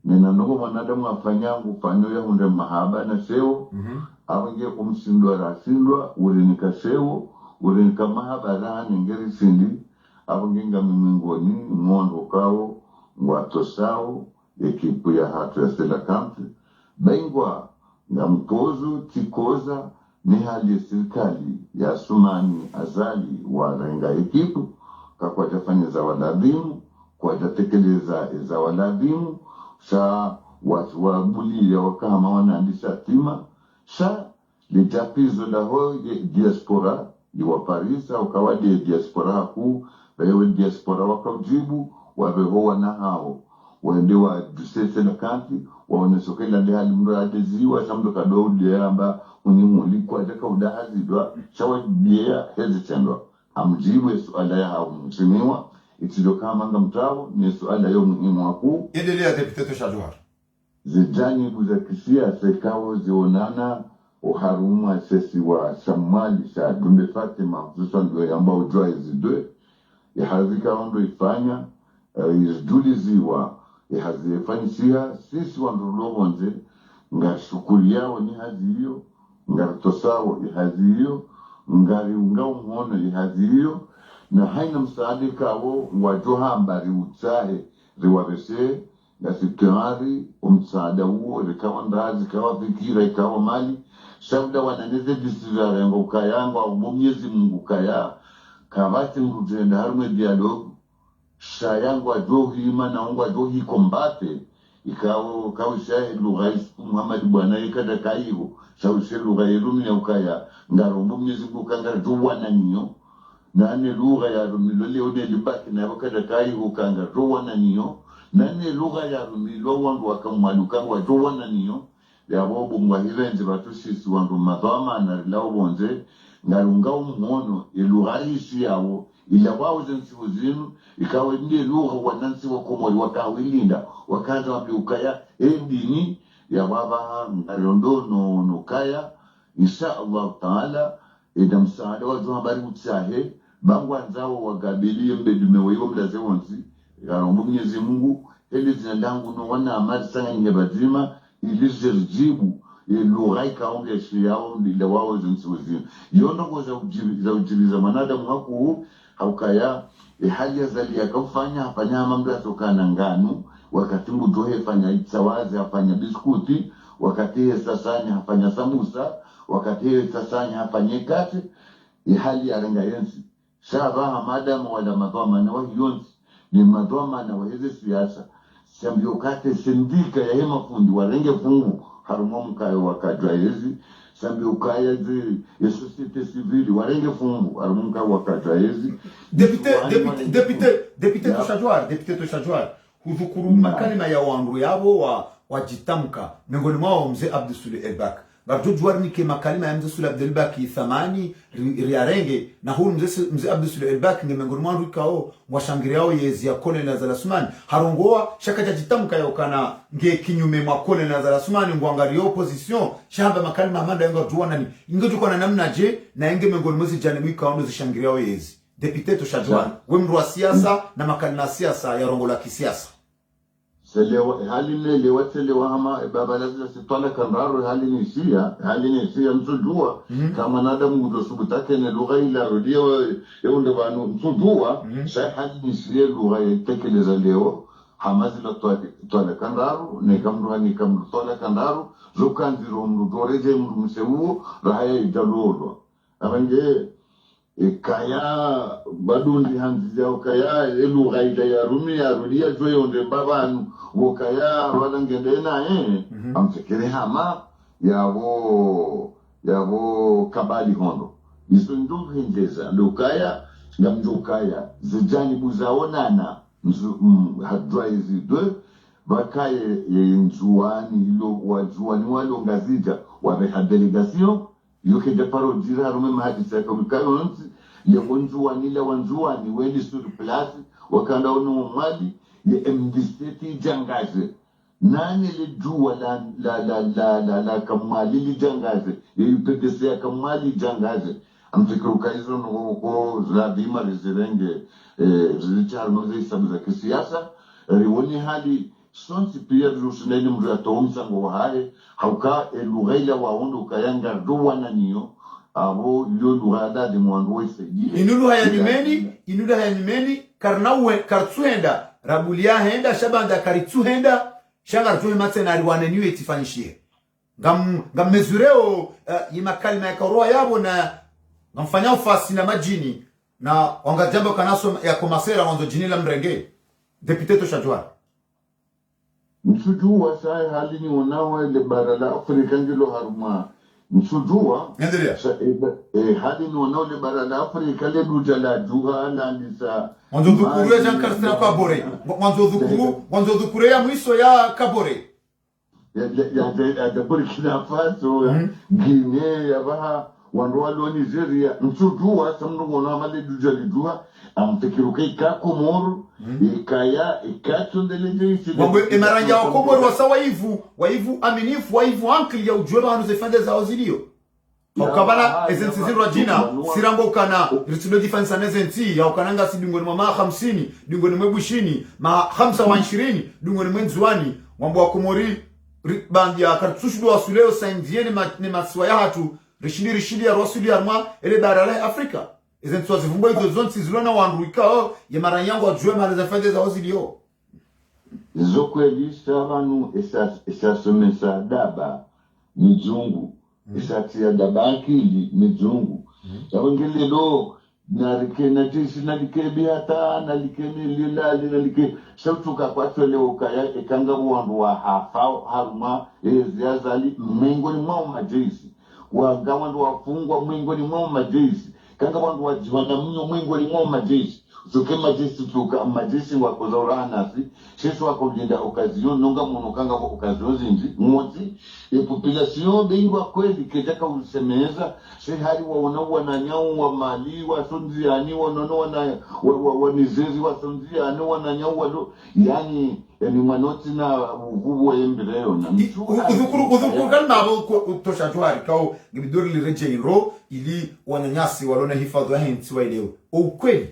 nina noko manadamu afanyangu fanyo ya hunde mahaba na seo awange umshindwa rashindwa urenika seo urenika mahaba rahani ngeri shindi awange ngamimingoni mwondo kao watosao ekipu ya hatu ya Stella Country bengwa na mtozo tikoza ni hali ya serikali ya Asmani Azali wa renga ekipu kwa jafanya za waladhimu kwa jatekeleza za waladhimu sa watu wa buli ya wakama wanaandisha tima sa lijapizo la ho diaspora wa Paris au kawadi diaspora haku bewe diaspora wakaujibu wabehoa na hao wende wa dusese na kanti waonesokela le hali mrade ziwa samdo kadodi yamba unimuli kwa deka udahazi dwa shawa bia hezi tendwa amjibu suala ya hao msimiwa itido kama nga mtawo ni suala yo muhimu waku endelea Depute Tosha Johar. Zijani buza kisia sekao zionana uharumu asesi wa Shamali sha Dumbe Fatima hususan ndio yamba ujua hizi dwe ya hazika wando ifanya izduliziwa ihazifanyisia sisi wandulobo nze nga shukuri yao ni hazi hiyo nga tosao ihazi hiyo ngari ungao mhono ihazi hiyo na haina msaadi kawo wajoha mbari utsahe riwabese basi tayari msaada huo ikawa ndazi ikawa fikira ikawa mali shabda wananeze disizare ngo kayangwa au Mwenyezi Mungu kaya kavati ngutenda harume dialogue shayangu ajohima na ungu ajohi kombate ikawo kawisha lugha Muhammad bwana ikada kaiho shawisha lugha yerumi ya ukaya ngaro Mwenyezi Mungu kangara juwana niyo nane lugha ya rumi lole one libaki na wakada kaiho kangara juwana niyo nane lugha ya rumi lo wangu wakamwaluka wa juwana niyo yabo bungwa hivenze batushisi wangu madhama na lao bonze ngarunga umuhono lugha isi yawo ila wao zensiwo zinu ikawa ndiye lugha wanansi wa Komori wakawilinda wakaza wabiukaya endini ya baba ngarondo no kaya insha Allah taala ida msaada wa habari mtsahe bangwa nzao wagabilie mbedume wewe mlaze wonsi garombo Mwenyezi Mungu eli zindangu no wana amali sana nyebazima ilizerjibu lugha ikaonge shiyao ila wao zensiwo zinu yondo kwa za ujibiza manadamu haku haukaya hali ya zali ya kufanya hafanya mambo yatokana nganu wakati mbudohe fanya itsawazi hafanya biskuti wakati sasani hafanya samusa wakati sasani hafanya kate hali ya renga yensi shaba madamu wala madhama na wahiyonsi ni madhama na waheze siasa sambio kate sindika ya hema fundi warenge fungu harumomu kayo wakajwa hezi sambi ukaya zi ya societe civile warenge fungu arumuka wakajaizi Député Toshajwar huzukuru makalima ya wangu yabo wajitamka miongoni mwao mzee Abdul Sule Elbak barjujwar ni ke makalima ya mzee Sule Abdul Elbak thamani riarenge na huu mzee Abdul Sule Elbak ni miongoni mwao rikao mwashangiriao yezi ya Colonel Azalasumani harongoa shaka jajitamka ya ukana nge kinyume mwa Colonel Azalasumani ngwangari opposition shamba makalima amanda yengo juwana ni ingoju kwa namna je na enge miongoni mwezi jani mwika ondo zishangiriao yezi Député Toshajwar we mru wa siasa na makalima siasa ya rongo la kisiasa selewa hali lelewa selewa hama baba lazima sitwala kandaru hali ni shia msujua kama nadamu udosubutake ne lugha ila rodio yonde banu msujua sai hali ni shia lugha tekeleza leo hamazi la twala kandaru ne kamruha ni kamtwala kandaru zokanziro mrudoreje mseu rahaya idalolo abange kaya badundi hanzia kaya lugha ila ya rumi ya rodia joyonde babanu wokaya walangedena amfikiri hama yabo kabali hondo iso ndo hengeza lokaya ngamjokaya zijani buzaonana hadwa hizi deux bakaye yenzuani ilo wajuani walo ngazija wabe delegation yoke de paro dira rume mahadisa kamikayo nsi yonjuani la wanjuani weni sur place wakanda ono mali ya MDC jangaze nani le jua la kamali li jangaze ya UPDC ya kamali jangaze amfikruka hizo nuko zladima rezerenge zilichar noze isabu za kisiasa riwoni hali sonsi pia rusuneni mru ya tohumsa ngohae hauka lughaila waondo ukayanga ruwana niyo abo ilo lughada di mwangu wese inulu haya nimeni karnawe kartsuenda rabulia henda shabanda karitsuhenda shanga rtuhe matena riwaneniwe tifanyishie ngam mezureo yimakalima ya karoa yabo na ngamfanya ufasi na majini na wangajamba kanaso ya komasera wanzo jini la mrenge Député Toshajwar msujua sai hali ni unawe le bara la Afrika ngilo haruma msujua endelea hali ni unawe le bara la Afrika le dujala juha na ndisa wanzo dhukuru ya jankarsina kabore wanzo dhukuru ya mwiso ya kabore ya Burkina Faso Guinea ya baha wanduwa Nigeria msujua samnungo na mali dujali juha amfikiruka ikakomoro ikaya ikatondeleje isi wangwe emaranja wa komoro waivu aminifu waivu ankli ya ujweba hanu zefande za ozilio wakabana ezensi zirwa jina sirambo kana ritulo defense anezenti ya ukananga si dungoni mwa 50 dungoni mwe bushini ma 25 dungoni mwe nzuani wambo wa komori bandi ya kartushudu wa suleo saindieni ni maswa ya hatu rishidi ya rwasuli ya rma ele darala Afrika ezen twa zivumbo hizo zonsi zilona wanruika ya maranyango ajue mara za fedha za ozilio zokwelisha vanu esasomesa daba mijungu esatia daba akili mijungu yawengelelo nalikebi hata nalikeni lilali nalike sautuka kwatoleo kaya ekanga wandu wa hafao haruma eziazali mengoni mwao majesi wanga wandu wafungwa mwengoni mwao majesi kanga wandu wajiwana mnyo mwengoni mwao majesi zoke majesi tuka majesi wako zaura nasi sisi wako linda occasion nonga monokanga kwa occasion zinji moti population bingwa kweli ketaka usemeza se hali waona wananyao wa mali wa sonziani wanono wanizezi wa sonziani wananyao wado yani mwanoti na uvuvu embereo na uzukuru kalma abo tosha twari kao gibidori lireje ro ili wananyasi walona hifadhi ya hinti wa ileo ukweli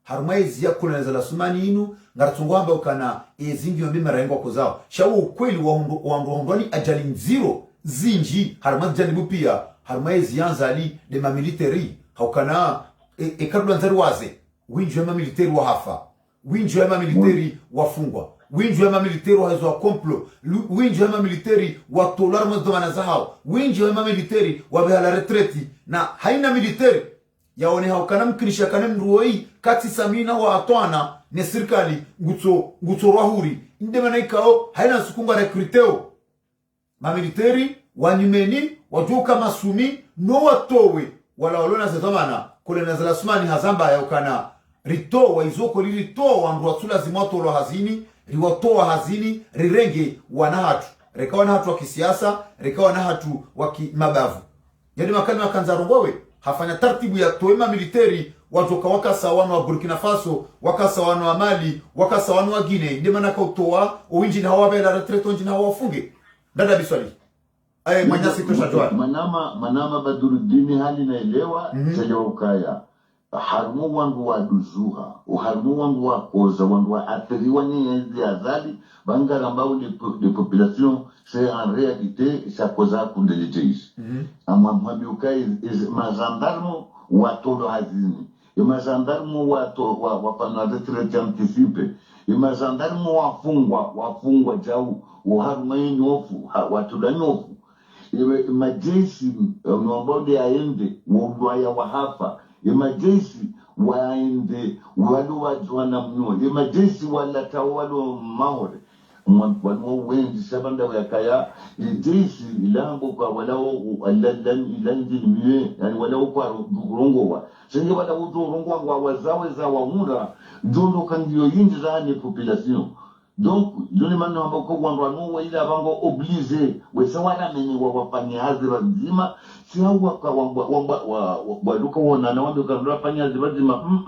harumaizi ya kuna nazala sumani inu ngaratungwamba ukana ezingi yombi marayengo kozao shawu ukweli wa hondoni ajali nziro zinji harumazi janibu pia harumaizi yanzali de mamiliteri haukana ekarudu anzari waze winju ya mamiliteri wa hafa winju ya mamiliteri wafungwa winju ya mamiliteri wa hezo wa komplo winju ya mamiliteri wa tolar mazdomana zahao winju ya mamiliteri wa behala retreti na haina militeri yaone haukana mkinisha kane mruoi kati samina wa atwana ne serikali ngutso rahuri indemana ikao haina sukunga rekriteo mamiliteri wanyumeni wajuka masumi no watowe wala walona zetamana kule nazala sumani hazamba yaukana rito wa izoko lilito wandu watula zimoto lo hazini riwatoa hazini rirenge wanahatu rekawa na hatu wa kisiasa rekawa na hatu wa mabavu yani makani wakanzarongwawe hafanya tartibu ya toema militeri watoka wakasa wano wa Burkina Faso wakasa wano wa Mali wakasa wano wa Guinea ndema naka utoa uwinji na hawa bela retreto njina hawa wafunge dada biswali manyasi tosha toa manama Badruddin hali naelewa chelewa ukaya harumu wangu wa duzuha uharumu wangu wa koza wangu wa athiriwa ni enzi azali bangara mbao de population c'est en réalité ça cause kundelejeis amwambi ukai mazandarmo watodo hazini mazandarmo wapana retraite anticipe mazandarmo wafungwa jau uharuma nyofu watoda nyofu majeshi mwambode aende wudwaya wahafa emergency waende walo wajwana mnyo emergency wala walo mahore wano wengi sabanda yakaya emergency ilambo kwa walao ilanji mie yani walao kwa rongowa senge wala rongowa wa wazawe za wamura ndondo kandio yinji za ne population donc joni manno ambako wano wa ila bango obligé wesawala menye wafanya hazira nzima si hawa waduka wona na wando kandoa fanya hazira nzima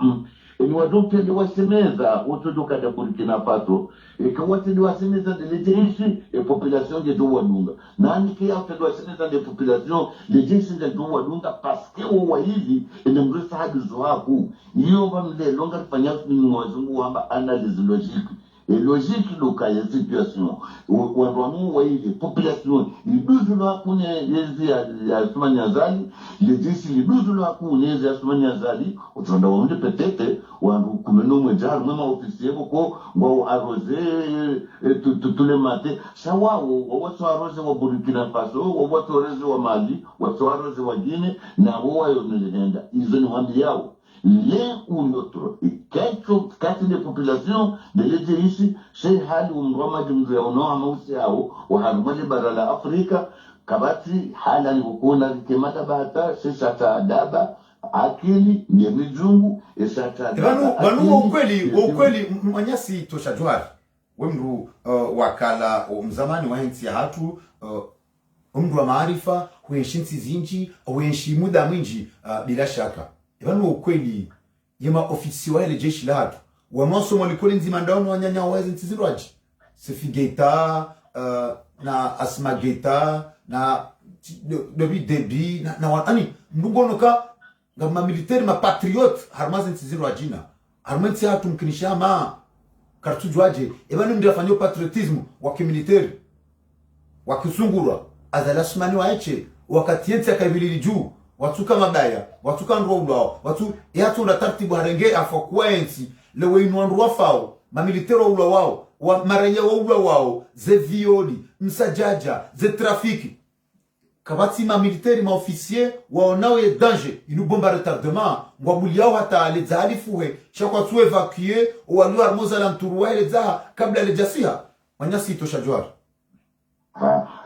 ni wadope ni wasemeza wotodoka da Burkina Faso ekawate ni wasemeza de l'État et population de Douadunga nani ki after de wasemeza de population les gens de Douadunga parce que wa hivi ene mresa hadi zoaku hiyo bamle longa fanya ni wazungu hamba analyse logique et logique locale ya situation wanu wa hivi population iduzu lo kune yezi ya sumanya zali les gens iduzu lo kune yezi ya sumanya zali utonda wonde petete wandu kumeno mwejaru mema ofisier boko ngo arroser tous les matins sawa wato arroser wa Burkina Faso wato arroser wa Mali wato arroser wa Guinée na wao yonelenda izo ni wambi yao l'un ou l'autre et quelques quartiers de population de l'été ici c'est hali umroma jumzea unoa mausi hao waharumali barala Afrika kabati hala ni ukuna kemata bata sisa adaba akili ni mijungu esata banu ukweli manyasi tosha jwari wemru wakala mzamani wa hinsi ya hatu umru wa maarifa huenshinsi zinji huenshi muda mwinji bila shaka banu ukweli yema ofisi wa ile jeshi la hatu wa masomo likoli nzima ndaono wanyanya wawezi ntizirwaji Sefigeta na Asma Geta na Dobi Debi na wani mbungonoka ngama military ma patriot harmazi ntizirwajina harmanti hatu mkinisha ma kartujwaje ebanu ndafanya patriotism wa kimilitary wa kisungura azalasmani waeche wakati yenti akabilili juu watuka mabaya watuka ndroulao watu yatu na tartibu harenge afakwensi lewe inwanru wafao mamilitero ulo wao wa maranya wao ze violi msajaja ze trafiki kabati ma militaire ma officier waonao ye danger inu bomba retardement ngwabuli yao hata alezali fuhe shakwa tu evacuer walu armoza la mturuwa elezaha kabla alejasiha wanyasi itosha jwara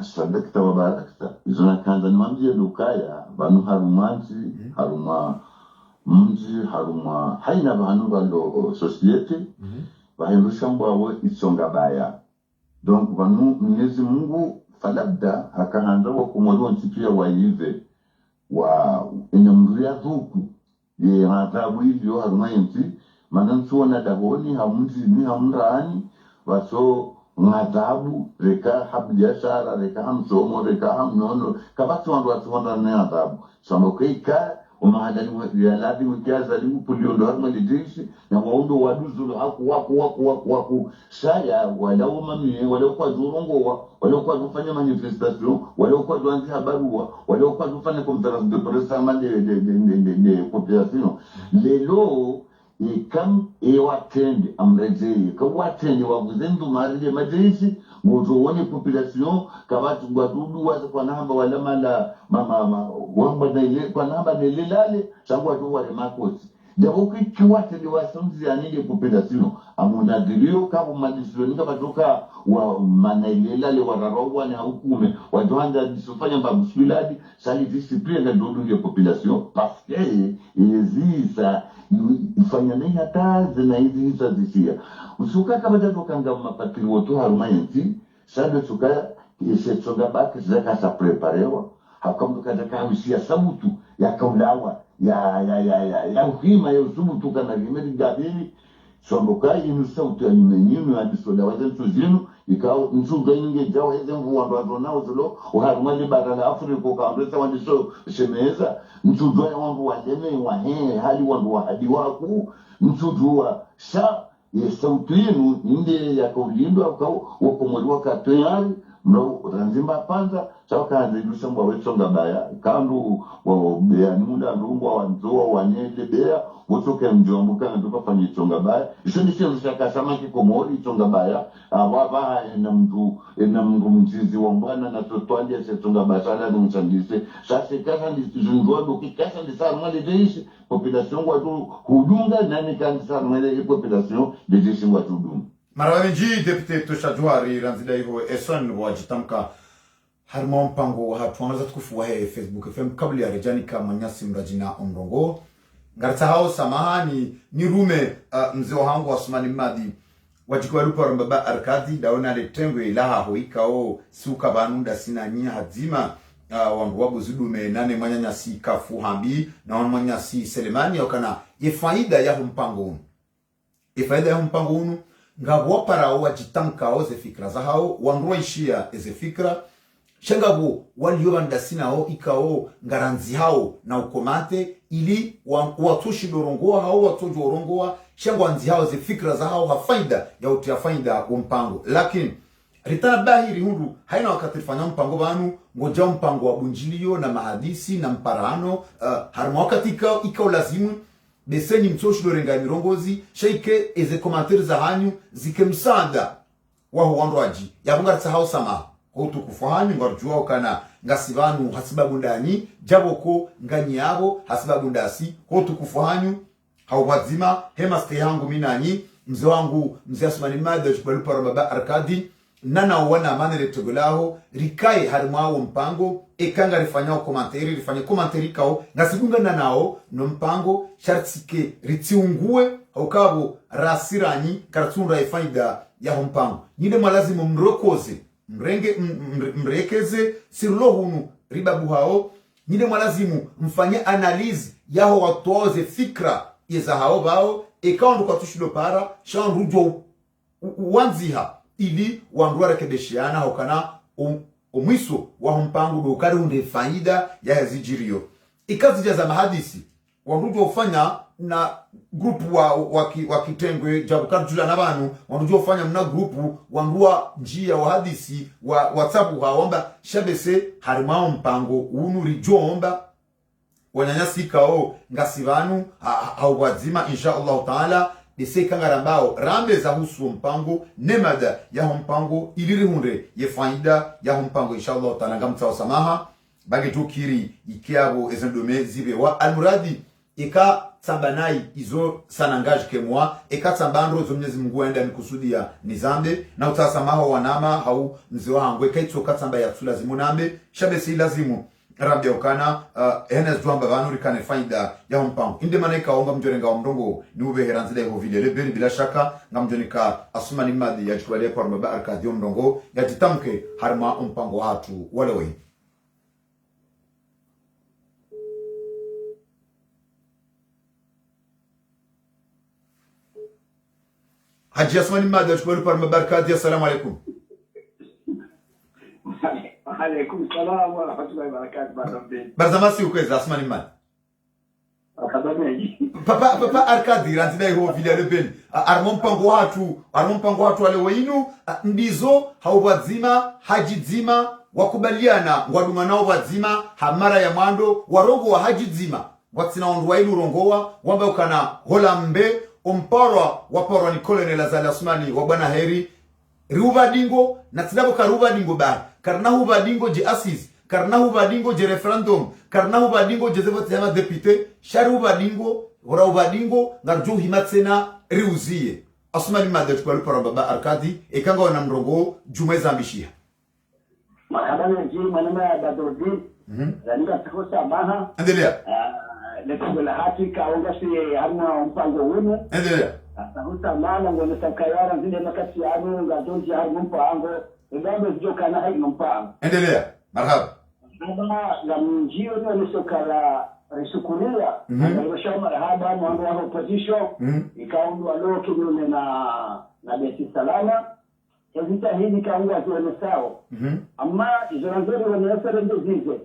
sadakta wa barakta izona kanza ni mamjie dukaya banu harumanzi haruma mji haruma haina banu balo societe bahindusha mbwawe isonga baya donc banu Mwenyezi Mungu falabda akaanza wa kumwaliwa nchipia wa hive wa inamria dhuku ye hatabu hivyo haruma yenti manansuwa na dahoni hamuzi ni hamrani waso ngadabu reka habjashara reka hamsomo reka hamnono kabatu wandu wanda na adabu so keika umahadani ya ladi mkiaza limu puliondo harma lidishi na waundo waduzu waku saya walau mamie walau kwa zurongo walau kwa kufanya manifestation walau kwa duanzi habarua walau kwa kufanya conference de presse ama de population lelo ikam watende amrejeye ka watende wabuzendu marije majeshi ngozoone population kabatu gwadudu waza kwa namba wala mala mama wamba na ile kwa namba ile lale sangu watu wale makosi dabo kiwate ni wasonzi anile population amunadirio kabo madisoni kabatoka wa manaile lale wararowa na hukume wadwanda disofanya mbabusuladi sali discipline na dodu ya population parce que izisa ifanya nini hata zina hizi zisia usuka kama dato kanga mapatrioto haruma yenti sado tuka isetsoga baki zaka sa preparewa hakamdu kada kamisia sabutu ya kaulawa ya uhima ya usubutu kana limeri gabili somboka inu sautu ya meninu ya disoda wazentu zinu ikao nsuga inge jawa hizi mvuwa ndo nao zilo uharuma li barala Afrika kaamresa wandiso shemeza nsuga ya wangu waleme wahe hali wangu wahadi waku nsuga sha ya sautu inu inde ya kaulindo wakomoriwa katuyari mlo ranzimba panza sawa kaanzilusha mbwa wetsonga baya kandu wa beani munda ndungwa wanzoa wanyele bea wotoke mjombo kana tukafanya itonga baya iso ndisho shakasama kikomori itonga baya waba na mndu mjizi wa mbwana na totwali ya setonga baya sala kumsandise sasa kasa ndizungodo kikasa ndisa mwale deishi population watu hudunga nani kanisa mwale population deishi watu hudunga Marawenji depute Toshajwari ranzida hivyo eson wajitamka harma mpango wa hatu wanaza tukufu wa Facebook FM kabli ya rejani kama nyasi mrajina omrongo ngarita hao samahani ni rume mzee wangu wa Osmani Madi wajikuwa lupa rumbaba arkadi daona letengwe ilaha hoika o suka banunda sina nia hadzima wangu wabu zudume nane mwanya nyasi kafu hambi na mwanya nyasi selemani wakana yefaida ya mpango yefaida ya mpango unu ngabo parao wajitamka ze fikra za hao wanroishia eze fikra shangabo waliyobanda sinao ikao ngaranzi hao na ukomate ili watushi dorongoa hao watojo orongoa shangwanzi hao ze fikra za hao hafaida ya utia faida mpango lakini ritana bahiri hundu haina wakati fanya mpango banu ngoja mpango wa bunjilio na mahadisi na mparano harma wakati ikao lazimu besenyi mtoshi dorenga mirongozi sheike eze komantere za hanyu zike msanda waho wandoaji yabunga tsahau sama kotu kufahanyu ngarjua okana ngasibanu hasibabu ndani jaboko ngani yabo hasibabu ndasi kotu kufahanyu hawazima hema ste yangu minani mzee wangu mzee Asmani Madi jubalupa baba arkadi nana wana manere togolaho rikai harimao mpango ekanga rifanya komanteri rifanya komanteri kao ngasibunga nanao no mpango shartike ritiungue haukabo rasirani karatunda ifaida ya mpango nyine malazimu mrokoze mrekeze sirlo hunu ribabu hao nyine malazimu mfanye analize yaho watoze fikra yeza hao bao ekaondu kwa tushido para shanrujo wanziha ili wanduwa rekebeshiana hokana umwiso wa mpango dokari hunde faida ya hazijirio ikazi jaza mahadisi wanduwa ufanya na grupu wa kitengwe jabukari jula na banu wanduwa ufanya mna grupu wanduwa njia wa hadisi wa whatsapp haomba shabese harimao mpango unuri jomba wanyanyasi kao ngasibanu hawazima insha Allah taala ese kangarambao rambe za husu mpango nemada ya mpango iliri hunde ye faida ya mpango inshallah taala ngamta samaha bagi tukiri ikiabo ezendome zibe wa almuradi ika sambanai izo sanangaje kemwa eka sambandro zo Mwenyezi Mungu enda nikusudia nizambe na utasamaha wanama hau mzee wangu ekaitso katsamba ya tulazimu nambe shabe si lazimu rabbi okana enes duamba vanuri kane faida ya mpango inde maneka onga mjorenga wa mrongo ni ube heranzile ho video lebeli bila shaka ngamjonika asumani madi ya chwale kwa baraka dio mrongo ya titamke harma mpango watu wale wewe Haji Asmani Mada shukuru par mabarakati. Assalamu alaikum. Alaikum salam wa rahmatullahi wa barakatuh. Barzamasi ukweza Asmani Mada. Papa Arkadi rantidai ho vile lebeni. Armon pango watu wale weinu ndizo haubadzima haji dzima wakubaliana waduma nao wadzima hamara ya mando warongo wa haji dzima watsina ondu wailu rongowa wamba ukana holambe umporwa waporwa ni Colonel Azali Asmani wa bwana heri ruba dingo na tidabo karuba dingo ba karna huba dingo je assise karna huba dingo je referendum karna huba dingo je vote ya député sharuba dingo ora huba dingo ngarjo himatsena riuzie Asmani Mada kwa lupa baba Arkadi ekanga wana mrongo jumeza mbishia marhaba ji manama ya dadodi zalika tukosa maha endelea letugo la hati kaonga si harma mpango wenu endelea atahuta maana ngone sakayara zile makati yanu ngajonji harma mpango ngambe zijoka na hayi mpango endelea marhaba baba la mjio ni sokala risukulia ndio shamba marhaba mwanzo wa opposition ikaundwa leo kinyume na beti salama yazita hili kaungwa zione sawa amma izonazori wanasema ndio zize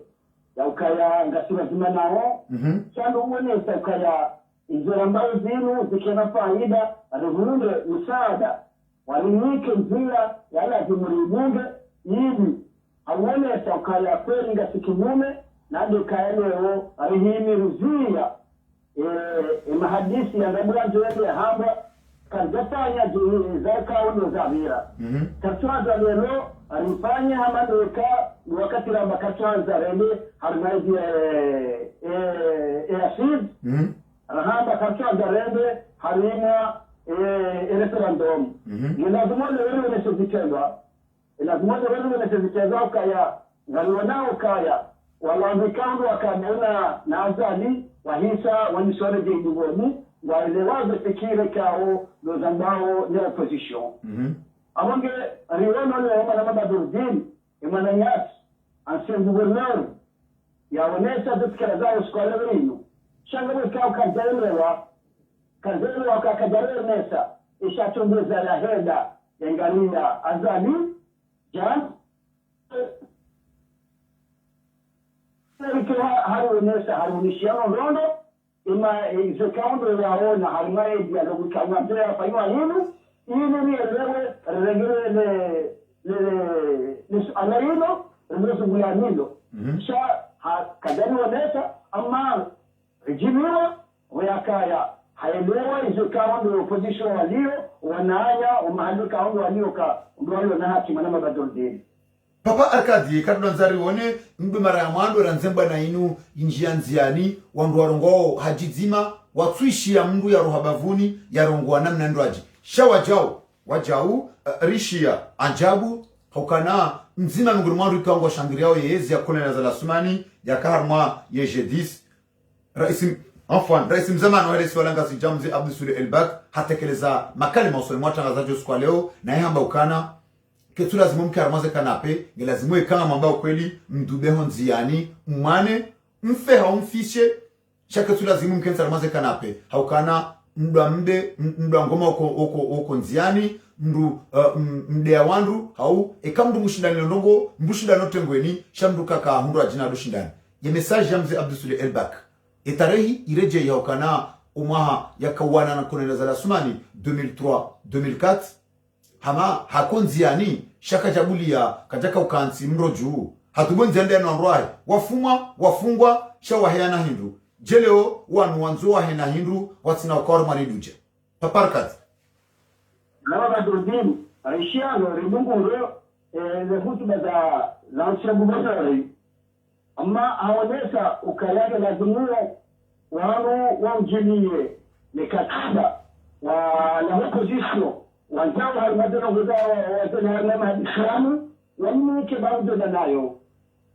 ya ukaya ngasima zima nao chano uone ukaya izora mbao zinu zikena faida arivunde msaada walimike mzila yala zimuribunge ili auone ukaya kweli ngasikimume na ndo kaya leo arihimi ruzia mahadisi ya ngabulanzo yetu ya hamba kazafanya zaka uno zavira katwaza lelo alifanya hamadeka wakati la makatwaza rende harmaidi asid rahamba katwaza rende harima referendum lazima leo unasizitendwa lazima leo unasizitendwa kaya ngaliwanao kaya wala vikando wakamona na azali wahisa wanisore jingoni waelewaze fikire kao lozambao ni opposition abonge riwano le mama na Badurdin imana nyati ancien gouverneur ya onesa dukira zao skole wenu shangwe kao kazelewa kakajare nesa ishachongeza la heda yangalia azali jan harunesa harunishiano rondo ima izekaundo yaona harimaye dialogu kama ndio yafanywa hilo ili ni elewe regele le alaino rezungulanindo sha kadani wanesa ama rejimiwa wayakaya haelewa izekaundo opposition walio wanaanya umahali kaundo walio ka ndio na haki manama Badurdin Papa Arkadi kadwa nzari wone mbe mara ya mwando ranzemba na inu injia nziani wandu warongo hajizima watsuishi ya mndu ya rohabavuni ya rongo wa namna ndwaji sha wajau rishia anjabu hokana mzima mnguru mwandu ikiwangu shangiriao yezi ya Colonel Azali Asmani ya kaharma yejedis Rais mzamani wa Raisi walanga sijamzi Abdul Suri Elbak hatekeleza makali mausole mwatangazaji usikwa leo na yamba ukana ketu lazima mke armaze kanape ni lazima ikanga mambao kweli mdubeho nziani mwane mfe haumfishe shaka tu lazima mke armaze kanape haukana mdwa ngoma oko nziani mdea wandu hau ekamdu mushindani londongo mbushindani otengweni shamdu kaka hundu ajina do shindani ye message jamze Abdul Suri Elbak etarehi ireje ya haukana umaha yakawana na Colonel Azali Asmani 2003-2004 hama hakonziani shaka jabulia kajaka ukansi mroju hatubonzi ende na nroai wafungwa shawa hena hindu jeleo wanu wanzo wa hena hindu watsina ukawar mani duje paparkat na Badruddin aishiano ribunguro le hutuba za lansha gubernori amma haonesa ukayage lazimu wanu wamjilie mikataba wa la opposition wanzao halimadona nguzao wazana harima hadislamu wani kibarudo na nayo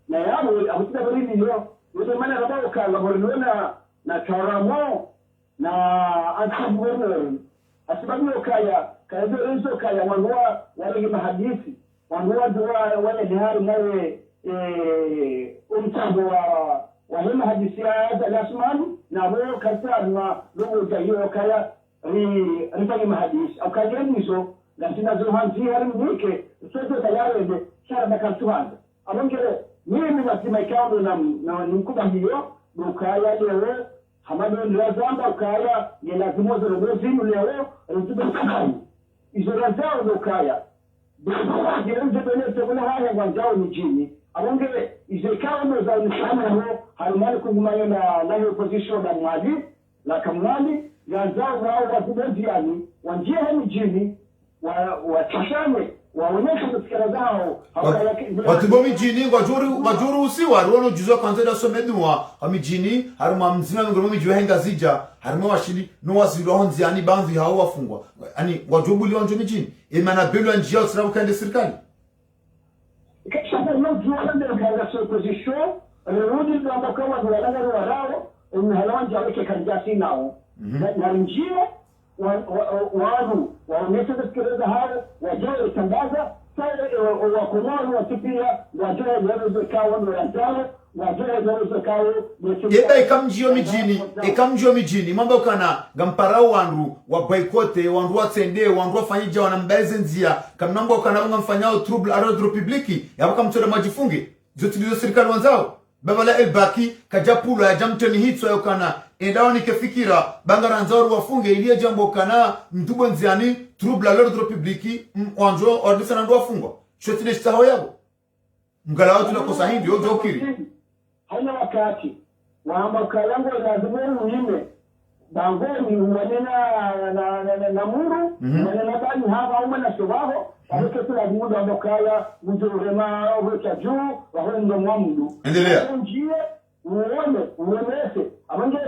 na yabo ahutuba barili yo yote mana rabao ka laborona na charamo na anti-gubernori asibabu kaya hizo kaya wanua wale mahadisi wanua dua wale dihari nawe umtambo wa hema hadisi ya Asmani na wao kasa na lugo jayo kaya rifanye mahadisi au kaya hizo na zinazohanzi hali mwike sote tayari de shara bakatuanza amongere mimi nasema ikao na nikuba hiyo dukaya leo hamado ndazamba ukaya ni lazima zorogozimu leo rutuba kama izo razao dukaya bado jiranje bene tebona haya ngwanjao ni jini abongere izo ikao ndo za nisama ho halimali kugumayo na opposition na mwadi la kamwani yanzao wao wazibeziani wanjie ni jini wa tashame waonyesha msikara zao watubo mijini wajuru usiwa ruono juzo kwanza da somedwa amijini haruma mzima ngoro mijiwe henga zija haruma washili no wasiro honziani banzi hao wafungwa ani wajobuli wanjo mijini imana belo njia usira ukende serikali kisha ndio juana ndio kaanga opposition rudi ndio kama wanaanga warao mhalawanja wake kanjasi nao na njia wanu waonyesha kusikiliza hayo wajoe tangaza sasa wakomao watipia wajoe ndio zikao ndio yanzao wajoe ndio zikao yeba ikamjio mijini mambo kana gamparao wanru wa boycotte wanru watsende wanru wafanyija wanambeze nzia kamnambo kana ungamfanyao trouble à publiki yabaka mtore majifunge zotilizo serikali wanzao babala elbaki kajapulo ya jamtoni hitso yokana endao nikefikira bangaranzaru wafunge ilie jambo kana mtubo nziani trouble à l'ordre public wanjo ordisa na ndo wafungwa shotile shtaho yabo mgala watu na kosa hindi yo jokiri haina wakati waamba kalango lazima uime bangoni wanena na muru wanena bani hapa au na shobaho alike kula muda wa mokaya mjurema rocha juu wa hondo mwamudu endelea njie uonese abanje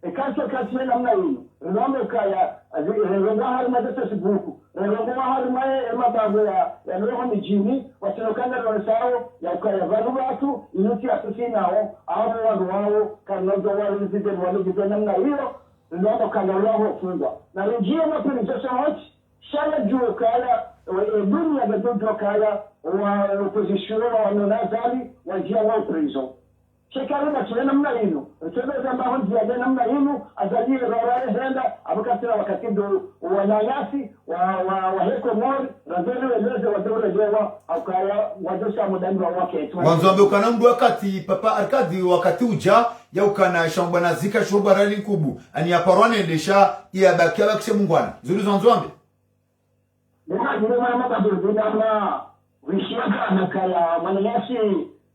ekacho kati na mna hino ndio kaya ndio hali madasa sibuku ndio hali mae mababu ya roho mijini wasinokanga na sao ya kaya valu watu inuti asinao au wao kana ndio wale zide wale zide namna hiyo ndio kana roho fungwa na njie mapeni sasa hochi shala juu kaya dunia ndio kaya wa opposition wa nonazali wa jia wa prison shekarina tuna namna hino tuna zamba honzi ya namna hino azalie rara henda abakatira wakati ndo wanayasi wa heko mori razeli weleze wa dole jewa au kaya wadosha mudambi wake wanzombe kana mdu wakati papa arkadi wakati uja ya ukana shamba nazika shoba rali kubu ani aparwane endesha ya bakia bakishe mungwana zuri zonzombe ndio mama kaburi na wishaka na kaya manayasi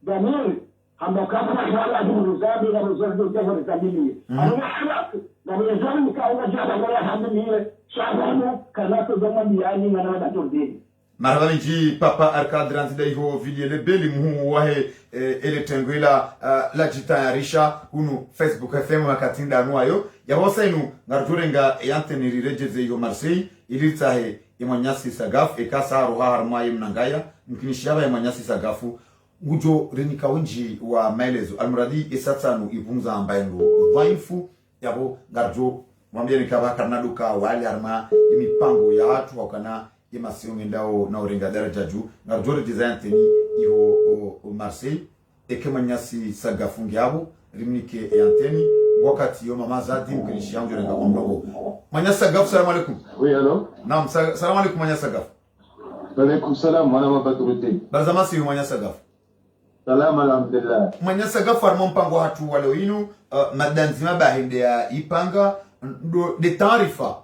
damiri ambakapa wala duruzabi na ruzabi kwa zabili anasema na mezani kaunga jana wala hamdile shabamu kana to zamani yani na Badruddin marabani ji papa arkad ranzida hiyo video le beli muhu wahe ele tengwela la jitayarisha unu Facebook FM wakatinda anuayo ya wasainu ngarjurenga yanteni rirejeze hiyo Marseille ilitahe imanyasi sagaf ekasa roha harmaye mnangaya mkinishaba imanyasi sagafu ujo renika wenji wa maelezo almuradi esatanu ibunza ambaye ndo dhaifu yabo garjo mwambie nikaba kanaduka wali harma imipango ya watu wakana imasio ndao na orenga daraja juu garjo design teni iho Marseille ekemanyasi sagafu ngiabo rimnike yanteni wakati yo mama zadi mkinishi anjo renga kwambago manyasi sagafu. Salamu alaykum. Oui allo. Naam, salamu alaykum manyasi sagafu. Wa alaykum salam wa Badruddin. Barzamasi manyasi sagafu. Salam alhamdulillah. Manyasa gafar mpango watu wale inu madanzima bahinde ya ipanga de taarifa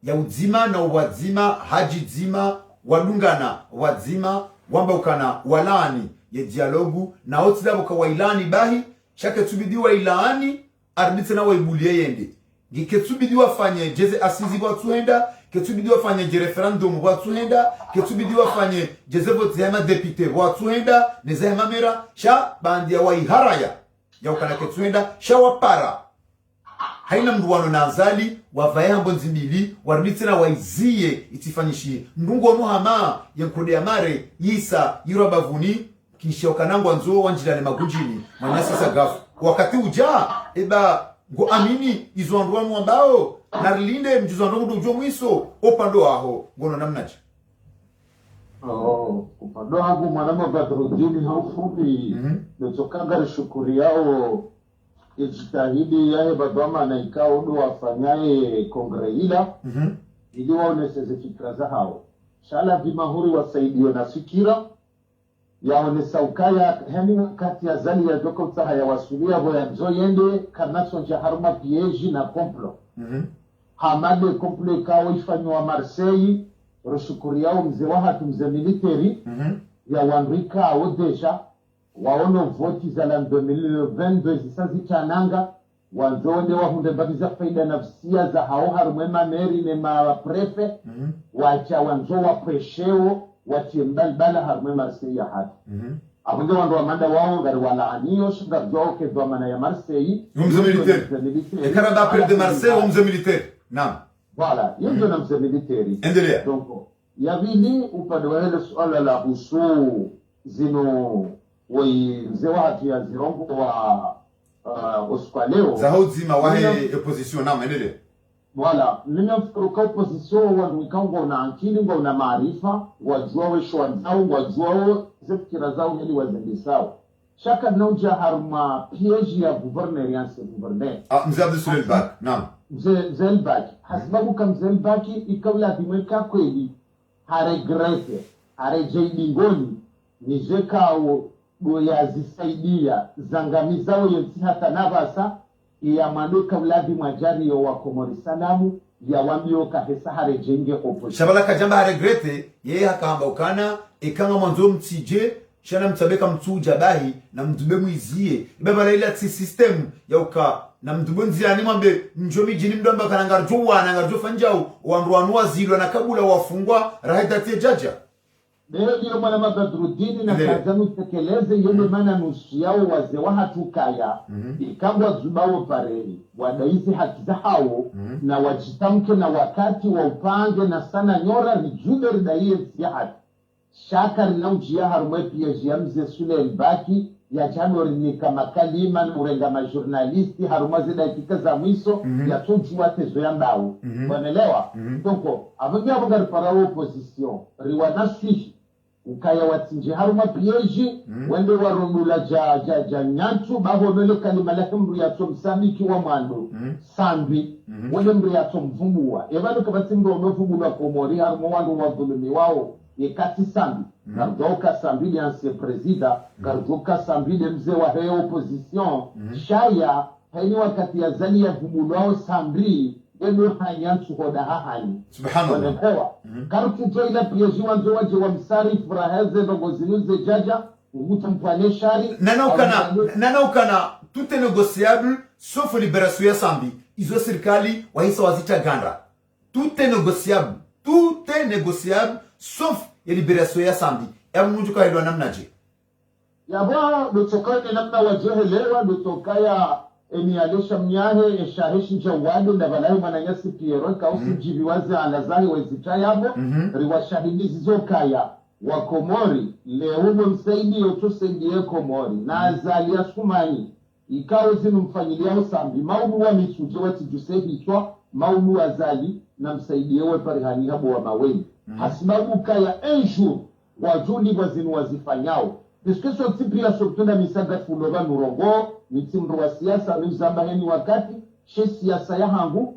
ya uzima na wazima haji zima wadungana wazima wamba ukana walani ya dialogu na otida buka wailani bahi shake tubidi wailani arbitse na waibulie yende ketubidi wafanye jeze asizi watuhenda, ketubidi wafanye je referendum watuhenda, ketubidi wafanye jeze vote ya madepite watuhenda, neza ya mera sha bandi ya waiharaya ya ukana ketuhenda sha wapara haina mduwano na azali wavaya hambo nzimili warbitina waizie itifanyishie ndungo nuhama yankode ya mare yisa yirabavuni kisha ukanangwa nzo wanjilane magunjini manyasi sagafu wakati uja eba ngo amini izo anduwanu ambao narilinde mjuzo anduwa ujo mwiso opando aho ngono namnaji. Upande wangu mwanama Badruddin haufupi nitokanga shukuri yao ijitahidi yae badwama na ikao udu wafanyaye kongre ila ili waoneseze fikra za hao shala vimahuri wasaidiwe na fikira yaonesa ukaya hemi kati ya zali ya joko utaha ya wasulia voya nzo yende kanaso nja haruma pieji na komplo hamade komplo ikao ifanyo wa Marseille rushukuri yao mze wahatu mze militeri ya wanrika awodesha waono voti za la 2022 zisazi chananga wanzonde wahunde babiza faida nafsia za hao harumema meri ne maprefe wacha wanzo wa presheo wachi mbalbala harumema Marseille ya hatu abunge wando wamanda wao ngari walaaniyo shugar joke dwamana ya Marseille mze militeri ekaranda apel de Marseille mze militeri naam voilà yendo na mze militeri endelea donc yabini upande wa hele suala la usu zino wai mzee watu ya zirongo wa oskwaleo za hodzima wahe opposition na menele wala ninafuruka opposition wa mikango na akili ngo na maarifa wajua we shwanzao wajua zikira zao ili wazendisao shaka nauja harma piège ya gouverneur yanse gouverneur mzee Abdul Sulel Bak naam mzee Elbak hasbabu kam mzee Elbak ikawla dimeka kweli haregrete harejeidingoni nijekao goya zisaidia zangamizao yensi hata nabasa ya manuka uladi mwajari yo wa Komori Salamu ya wambio kahesa harejenge opposition shabala kajamba haregrete yeye hakamba ukana ikanga mwanzo mtije shana mtabeka mtuja bahi na mdube mwizie ibaba ile system ya uka na mdubonzi yani mwambe njomi jini mdomba kananga rjuwa na ngarjo fanjao wanruanua zilo na kabula wafungwa rahitatie jaja leo ndio mwana Badruddin na kazanu tekeleze yele maana nusu yao wazee wa hatukaya ikambwa zubao pareli wadaizi haki za hao na wajitamke na wakati wa upange na sana nyora ni juder daiye sihat shaka linaujia harumwe pia jiamze sule Elbaki ya Januari ni kama kalima urenga majurnalisti harumazi dakika za mwiso ya toji watezo ya mbao wanelewa toko avungi avungari para opposition riwana swishi ukaya watinje haruma pieji wende warundula ja nyantu baho nole kalima la hemru ya msamiki wa mwando sambi wende mru ya mvumua evano kabatimbo wamevumula Komori haruma wandu wadhulumi wao yekati sambi gardoka sambi ya nse prezida gardoka sambi ya mze wa heo opposition shaya haini wakati ya zali ya vumulwao sambi eno hanyantu hoda hahani subhanallah karutu toila pieji wanzo waje wa msari furaheze ndogo zinuze jaja uguta mpane shari nanaukana tout est négociable sauf libération ya sambi izo serikali wahisa wazita ganda tout est négociable sauf ya libération ya sambi ya mnunju kwa hilo namnaje yabwa lutokane namna wajehelewa lutokaya enialesha mnyahe eshaheshi njawado na balahi mananyasi Piero kausi jibiwaze alazahi wezita yabo riwashahidi zizokaya wa Komori leuwe msaidi yoto saidie Komori na azali ya sumani ikawe zinu mfanyilia usambi maudu wa mituje wati jusehi itwa maudu azali na msaidie we parihani habo wa maweni hasibabu kaya enju wajuli wazinu wazifanyao diskeso tipi ya soptuna misaga fulova nurongo mitimru wa siasa nuzambaheni wakati she siasa ya hangu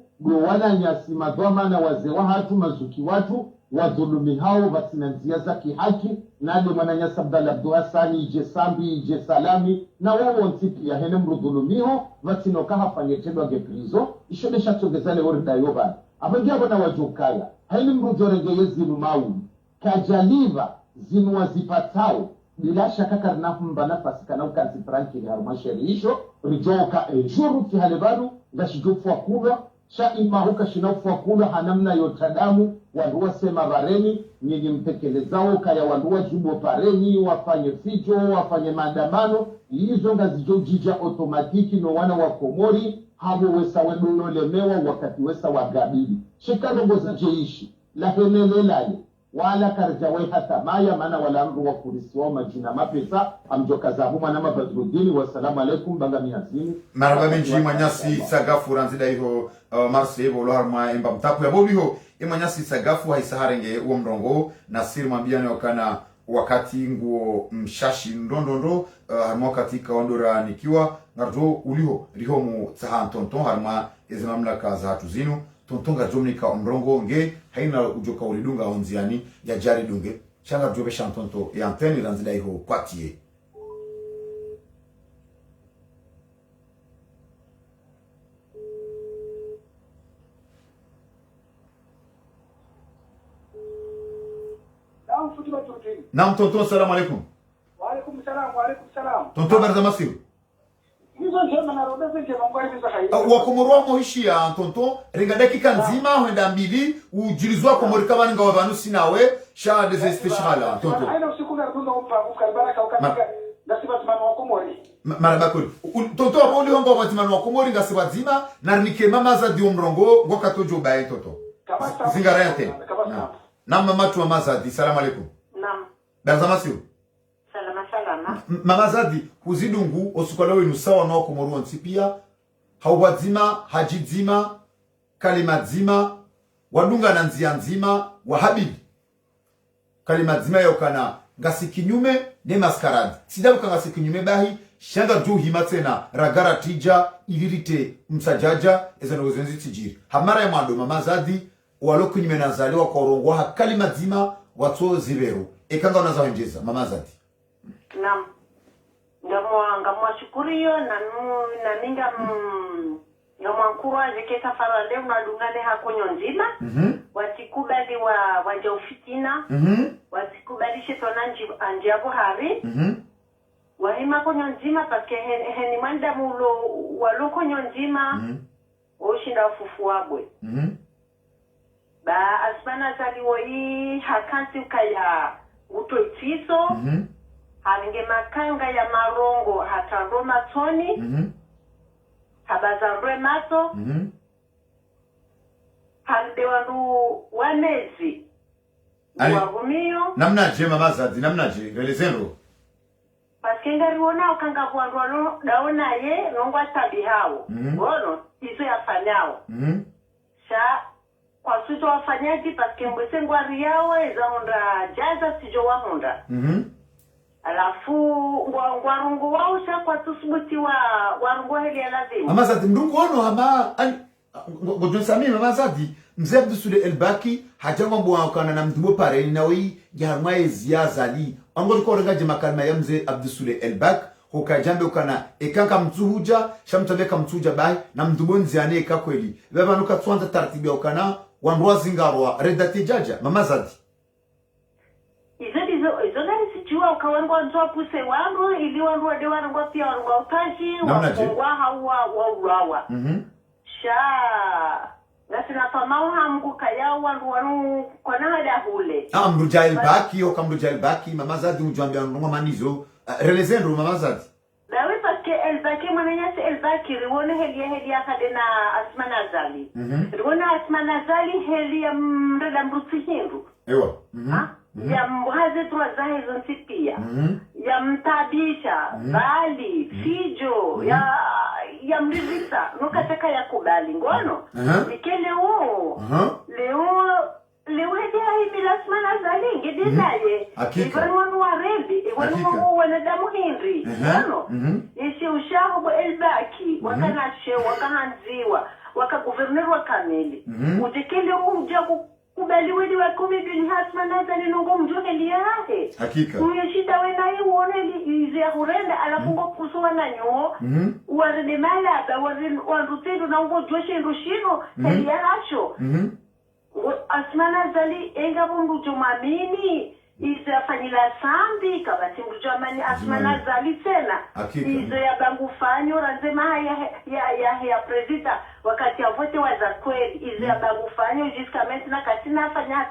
wana nyasi madwama na wazee wa hatu mazuki watu wadhulumi hao vatinanzia za kihaki na ade mananyasa Abdalla Abdu Hassani ije sambi ije salami na wawo ntipi ya hene mrudhulumiho vatinoka hafanyetedwa geprizo ishodesha togezale orida yoba abangia wana wajokaya haini mrudhorengeye zinu maulu kajaliva zinu wazipatao bila shaka karna mbana pasikana ukansi franki ni harumasheri isho rijoka ejuru ki halebadu ngashijufu wa kubwa sha imahuka shinaufwa kula hanamna yotadamu wanduwa sema bareni nyinyi mtekelezao kaya wanduwa jibo pareni wafanye fijo wafanye maandamano hizo ngazijo jija otomatiki no wana wa Komori habo wesa weduno lemewa wakati wesa wagabili shikano goza jeishi la henele lale wala karjawe hata maya mana wala amru wa kurisiwa majina mapesa amjoka zabu manama Badruddin wassalamu alaikum banga miazini maraba menji manyasi sagafu ranzida hiyo marse bolo harma imba mtapu ya bobiho imanyasi sagafu haisaharenge uo mrongo Nasir mabiane wakana wakati nguo mshashi ndondondo harma wakati kaondora nikiwa ngarjo uliho riho mu tsahan tonton harma ezi mamlaka za hatu zinu tontonga jomnika mrongo nge haina ujoka ulidunga onziani ya jari dunge changa jobe shantonto ya anteni ranzida hiyo kwatie Naam tonton, salamu alaikum. Wa alaikum salam, wa alaikum salam. Tonton Barzamasiru. Hizo njema na robe zenje mangwa hizo hai. Wakomorwa moishi ya tonton, ringa dakika nzima huenda mbili ujilizwa komori kama nga wabanu sinawe sha desestishala tonton. Haina usiku na rudunga umpa ukaribara kaukatika ngasiba timano wa Komori. Marabakuri. Tonton wapoli hongo wa timano wa Komori ngasiba zima na nike mama za diomrongo ngoka tojo bae tonton. Zingara yate. Naam mama tu mama za di, salamu alaikum. Naam. Barzamasiru. Salama. Mama Zadi, huzidungu osukala wenu sawa na Komoro nsipia hawazima hajizima kalima zima wadunga na nzia nzima wahabibi kalima zima yokana ngasi kinyume ne maskarad sidabuka ngasi kinyume bahi shanga juu himatena ragara tija ilirite msajaja ezano uzenzi tijiri hamara ya mwando Mama Zadi walo kinyume nazaliwa kwa urongwa kalima zima watu ziberu ekanga unazawenjeza Mama Zadi. Naam. Ngamwa shukuriyo na ninga ngamwankura jeke safara leo na dungane hakonyo nzima. Wasikubali wanja ufitina. Wasikubali shetonanji anjiabo hari. Wahima konyo nzima paske heni manda mulo waloko nyonzima. Oshinda ufufu wabwe. Ba asmana zaliwo hii hakansi ukaya utoitiso. Halinge makanga ya marongo hatando matoni. Habazarwe mato. Halide wandu wanezi. Wagumio. Namnaje Mama Zadi, namnaje, relezero. Paske ngari wona ukanga wandu wano daona ye nongwa tabi hao. Bono, iso ya fanyao. Sha, kwa suto wafanyaji paske mbwese ngwari yawe za honda jaza sijo wa honda. Alafu warungu wao sha kwa tusubuti warungu heli ya lazima. Mama Zadi mdungu ono hama Godonsami Mama Zadi mzee Abdusule Elbaki hajangwa mbwa wakana na mdubo pareni na wii jaharma ezia zali ango liko rengaje makalma ya mzee Abdusule Elbaki hoka jambe ukana ekanka mtuhuja shamtabeka mtuhuja bai na mdubo nziane eka kweli beba nuka tuanza tartibia ukana wanruwa zingarwa redate jaja Mama Zadi. Izo gari sichua ukawangu ntoa puse wangu ili wangu wade wangu pia wangu utashi wakungwa hawa waurawa. Sha nasi nafamau hamgu kaya wangu kwa nahada hule. Mruja Elbaki oka mruja Elbaki Mama Zadi ujuambia nunga manizo relezendo Mama Zadi. Dawe paske Elbaki mwananyasi Elbaki riwone helia kadena Asmana Zali. Riwone Asmana Zali helia mreda mrusi hindu. Ewa. Ya mwaze tuwa zahe zonsi pia. Ya mtabisha, bali, fijo, ya mrizisa. Nuka chaka ya kubali, ngono. Ike leo hedi haimi lasmana zali, ngede naye. Iwanu wanu warebi, iwanu wanadamu hindri. Ngono. Isi ushahu Elbaki, wakanashe, wakahanziwa, wakaguverner wakamili. Utekele ujabu kubali wedi wa komedi Asmana Zali nungo mjone liyahe. Hakika. Uyeshida wenaye uone izi ya hurenda alafungo kusuwa na nyoo. Warene malaba, warutendo na ungo joshe ndushino. Heli ya hacho. Asmana Zali enga bundu jomamini. izo yafanyila sambi kabati mjamani asmana zali tena izo ya bangu fanyo ranzema ya prezida wakati ya vote wa za kweli izo ya bangu fanyo jiska mesina katina fanya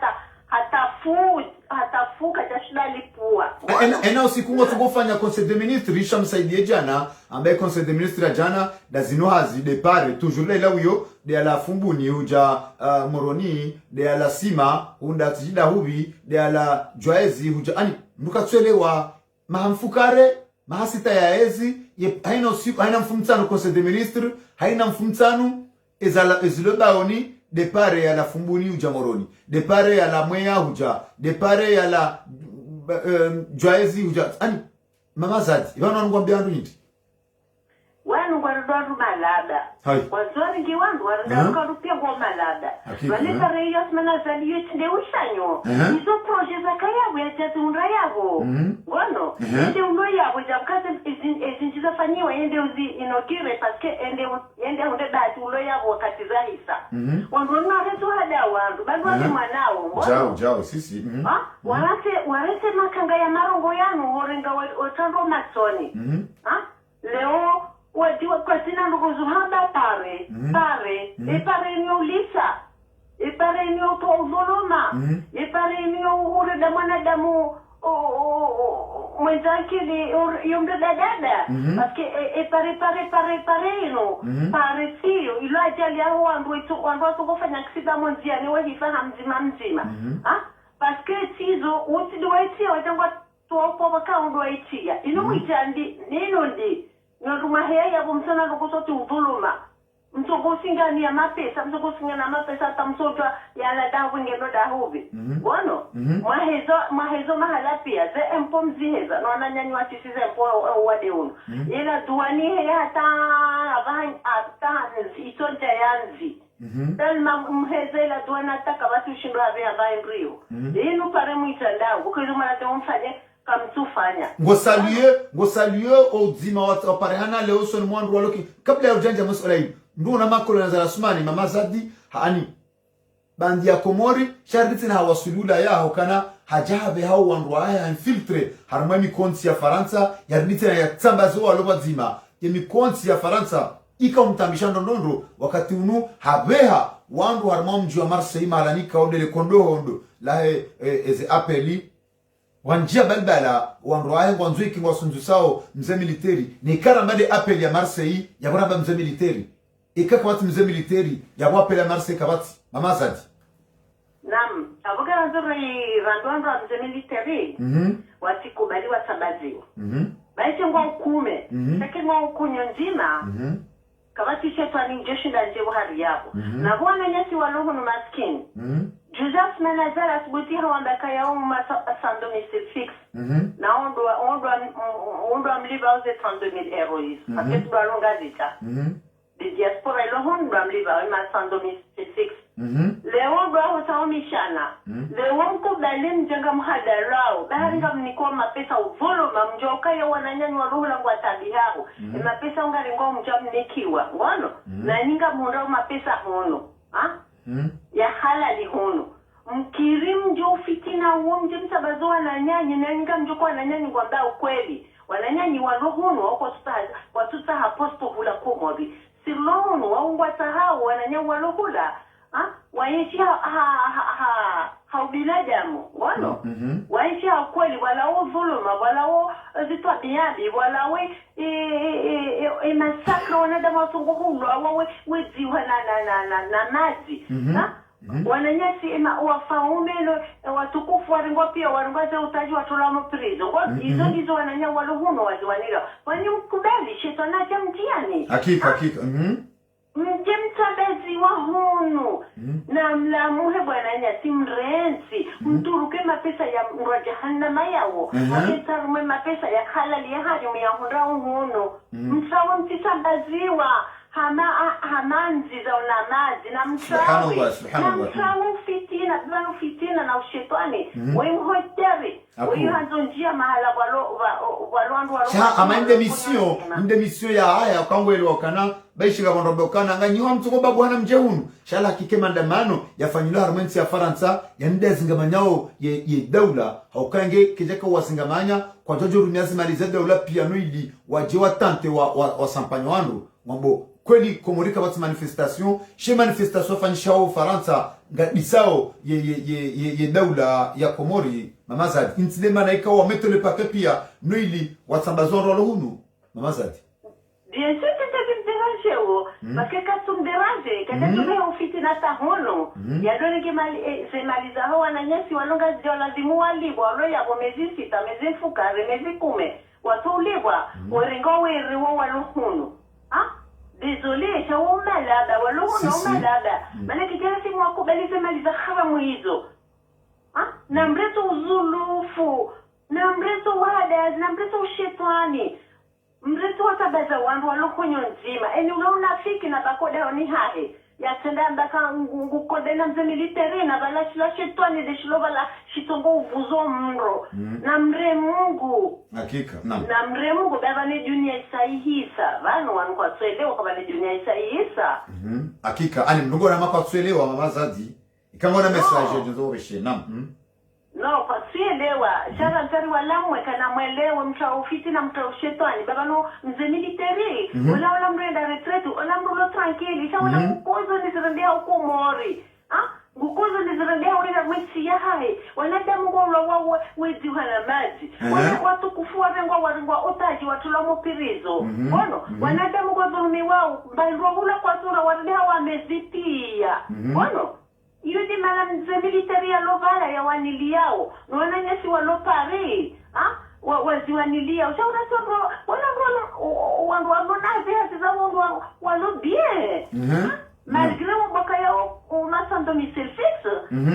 hatafuka jashida lipua ena usikungo tungofanya conseil de ministre risha msaidie jana ambaye conseil de ministre jana dazino hazi de pare toujours là uyo de ala fumbuni uja moroni de ala sima unda tijida hubi de ala joezi uja ani nduka twelewa mahamfukare mahasita ya ezi haina usiku haina mfumtano conseil de ministre haina mfumtano ezilo baoni de pare ya la fumbuni uja moroni de pare ya la mwea uja de pare ya la joezi uja ani mama zadi ivano wanungwambia andu niti wanu warudu malada wazoni ki wandu warudu pia kwa malada waleta reyo asmana zali yutinde ushanyo izo proje za kayabu ya jazunra yabo wano ende uno yabo jamkaze izinjiza fanyiwa ende uzi inokire paske ende hunde dati ulo yabo wakati za hisa wandu waretu hada wandu bandu wake mwanao jao sisi warete makanga ya marongo yanu horenga otando masoni leo wadiwa kwa sina ndugu zuhamba pare epare ni ulisa epare ni utoluluma epare ni urida mwanadamu mwenzake ni yombe dada paske epare pare siyo ilo ajali ya wandu watu kufanya kisida monziani wahifa mzima paske tizo utiduwaitia wajangwa tuwapo waka unduwaitia ino mwijandi nino ndi nyoruma heya yabo msana lokosoti uduluma msogosingani ya mapesa msogosingana mapesa hata msotwa yana dahu ngeno dahubi wono mahezo mahala pia ze empo mziheza no ananyani watisi ze empo wade uno ila duani heya hata isonja yanzi Dalma mheze ila duana taka basi ushindo habe avae rio inu pare muitandao ukizu manate umfanye kamtufanya ngosalie odima waparehana leo son mwandu waloki kabla ya ujanja masuala hii ndio na makolo na zarasumani mama zadi hani bandi ya komori shariti na hawasulula yao kana hajabe hao wandu haya infiltre harmami konti ya Faransa yarniti na yatambazo waloba zima yemi konti ya Faransa ika mtambishando ndondo wakati unu habeha wandu harmami mji wa Marseille malanika odele kondo hondo lahe eze apeli wanjia balbala wandu ahe wanzu iki wasunzu sao mze militeri ni karambade apel ya Marseille ya wana mze militeri ika kwati mze militeri ya wapel ya Marseille kabati mama zadi nam abuka wanzuri randuandu wa mze militeri wasikubali watabaziwa baiti ngwa ukume sake ngwa ukunyo nzima kabati shetani jeshi la njebu hari yabo na huwa na nyasi waluhu nu maskini Joseph Manazara subuti hawambaka ya sandomi fix na ondo amliba uze 32,000 euros paketu balonga zita de diaspora ilo hondo amliba ima sandomi fix leo baho saomishana leo nko balim jenga mhada rao bahari kama nikuwa mapesa uvoloma mjoka ya wananyani waruhula ngwa tabi hao mapesa ungari ngwa mjamnikiwa wano na ninga mundao mapesa hono ya halali hono mkiri mjo fitina uo mje msabazo wananyanyi na ninga mjoko wananyanyi kwa mbao ukweli wananyanyi waruhuno wako tuta haposto hula kumori silono waungwata hao wananyanyi waruhula waishi haubinadamu wano waishi haukweli walao dhuluma walao zitwa biyabi walawe masakra wanadamu wasunguhulu wawe weziwa na mazi wananyasi wafaume watukufu waringwa pia waringwaze utaji watulamo prizo hizo ndizo wananya waluhuno waziwanira wani mkubali shetana jamtiani hakika mje mtabezi wa hunu na mlamuhe bwana nyasi mrensi mturuke mapesa ya mrajahannama yawo akitarume mapesa ya halali ya hajum ya hunda hunu msawa mtisabaziwa hamanzi za unamazi na mchawi na mchawi fitina na ushetani wewe mhotari wewe hanzo njia mahala walo amaende mission ya haya kangwelewa kana baishika bondobokana nganyiwa mtuko babu hana mjeunu shala hakike maandamano yafanyiliwa harmensi ya Faransa yaninde zingamanyao ye daula haukange kijeka wasingamanya kwa jojo rumiazi malize daula piano ili wajewa tante wa sampanyo wandu mambo kweli komorika bati manifestation chez manifestation fanyishao Faransa ngadisao ye daula ya Komori mamazadi intilema na ikawa metole pake pia noili wasambazo rolo hunu mamazadi bien sûr parce que quand tu me déranges quand tu me ufitina tahono ya dole ke maliza ho wananyasi walonga zio lazimu walibo walo ya bomezi sita mezi fuka mezi kume watu ulibwa werengo werewo waluhunu désolé cha umalada waluhunu umalada maana kijana simu wakubali maliza haramu hizo na mreto uzulufu na mreto wadas na mreto ushetani mreto watabaza wandu walukunyo nzima eni unaona fiki na bakoda ni hahe ya tenda mbaka ngukode na mze militeri na bala shila shetani de shilo bala shitongo uvuzo mro na mre mungu hakika na mre mungu baba ni dunia isaihisa vanu wanu kwa tuelewa kama ni dunia isaihisa hakika ani mnungo na mapa tuelewa mamazadi ikangona message jozo beshe no pasielewa shaka ntari walamwe kana mwelewe mtaufiti na mtaushetani baba no mze militeri wala mrenda retreat wala mrulo tranquili wala kukozo nizirendea huko mori ngukozo nizirendea wala mwisi ya hai wanadamu wao wezi wana maji watu kufua rengwa otaji watu la mopirizo bono wanadamu kwa dhulumi wao mbalwa hula kwa sura wanadamu wamezipia bono yudi mala militari ya lovala ya wanili yao nuwana nyesi walopari waziwanilia ushaura sondo wandu wabonaze hatiza walo bien malgré wabaka yao umasando miselfix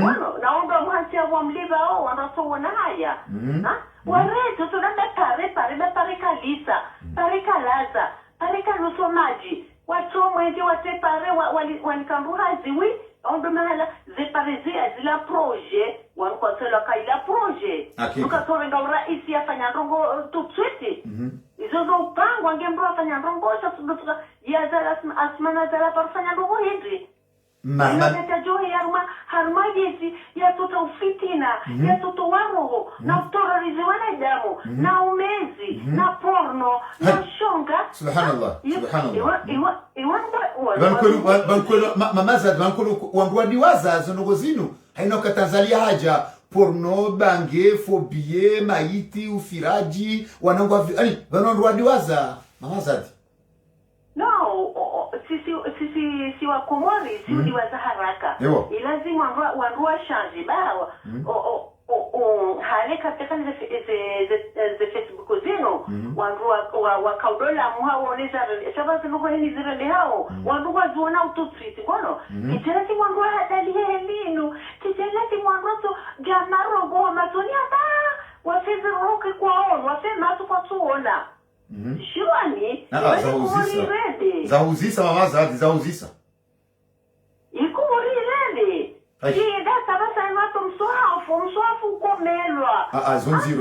wano na ondo mhansi ya wamliva o wanaso wana haya wareto tunanda pare kalisa pare kalaza pare kaluso maji watu mwezi watepare wanikambuha ziwi ondo mahala zeparezea zila projet wankosela kaila projet ukatorenga uraisi afanya ndongo tutswiti izozo upangwa ngembro afanya ndongo safuduka ya zala asmana zala parfanya ndongo hindi inateta johe harma yesi ya toto ufitina ya toto waroho na utororizi wanadamu na umezi na porno na shonga subhanallah bankolo mamazad bankolo wandwadi waza zonogo zinu haina katanzalia haja porno bange fobie maiti ufiraji wanangwa ani banondwadi waza mamazad no si wa Komori si udiwaza haraka ilazima wanrua change bawa hale katika ze Facebook zino wanrua wakaudola muha waoneza shaba zinuko hini zirende hao wanrua zuona ututreat kono kichela si wanrua hadali helinu kichela si wanrua to gamaro goa matoni hata wafeze roke kwa on wafeze matu kwa tuona Shwani, zauzisa mamazadi zauzisa. Ikumuri rende. Ida tabasa imato mswafu ukomelwa.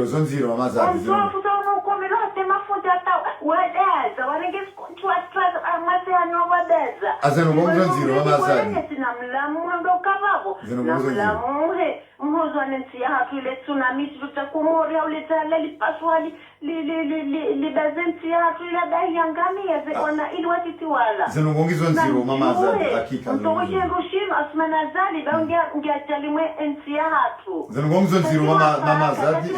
Zonziro mamazadi. Mswafu taono ukomelwa tema fundi ata wadaza. Warenge chua amase hano wadaza. Azeno zonziro mamazadi. Sina mlamu ndo kababo. Na mlamu he. Mhozo anensia hatu ile tsunami tuta Komori au leta leli paswali li bazenti hatu ile dai yangamia ze ona ili watiti wala zenongongizo nziro mamazadi hakika ntoje Hiroshima asmanazali baungia ngiachalimwe ensia hatu zenongongizo nziro mamazadi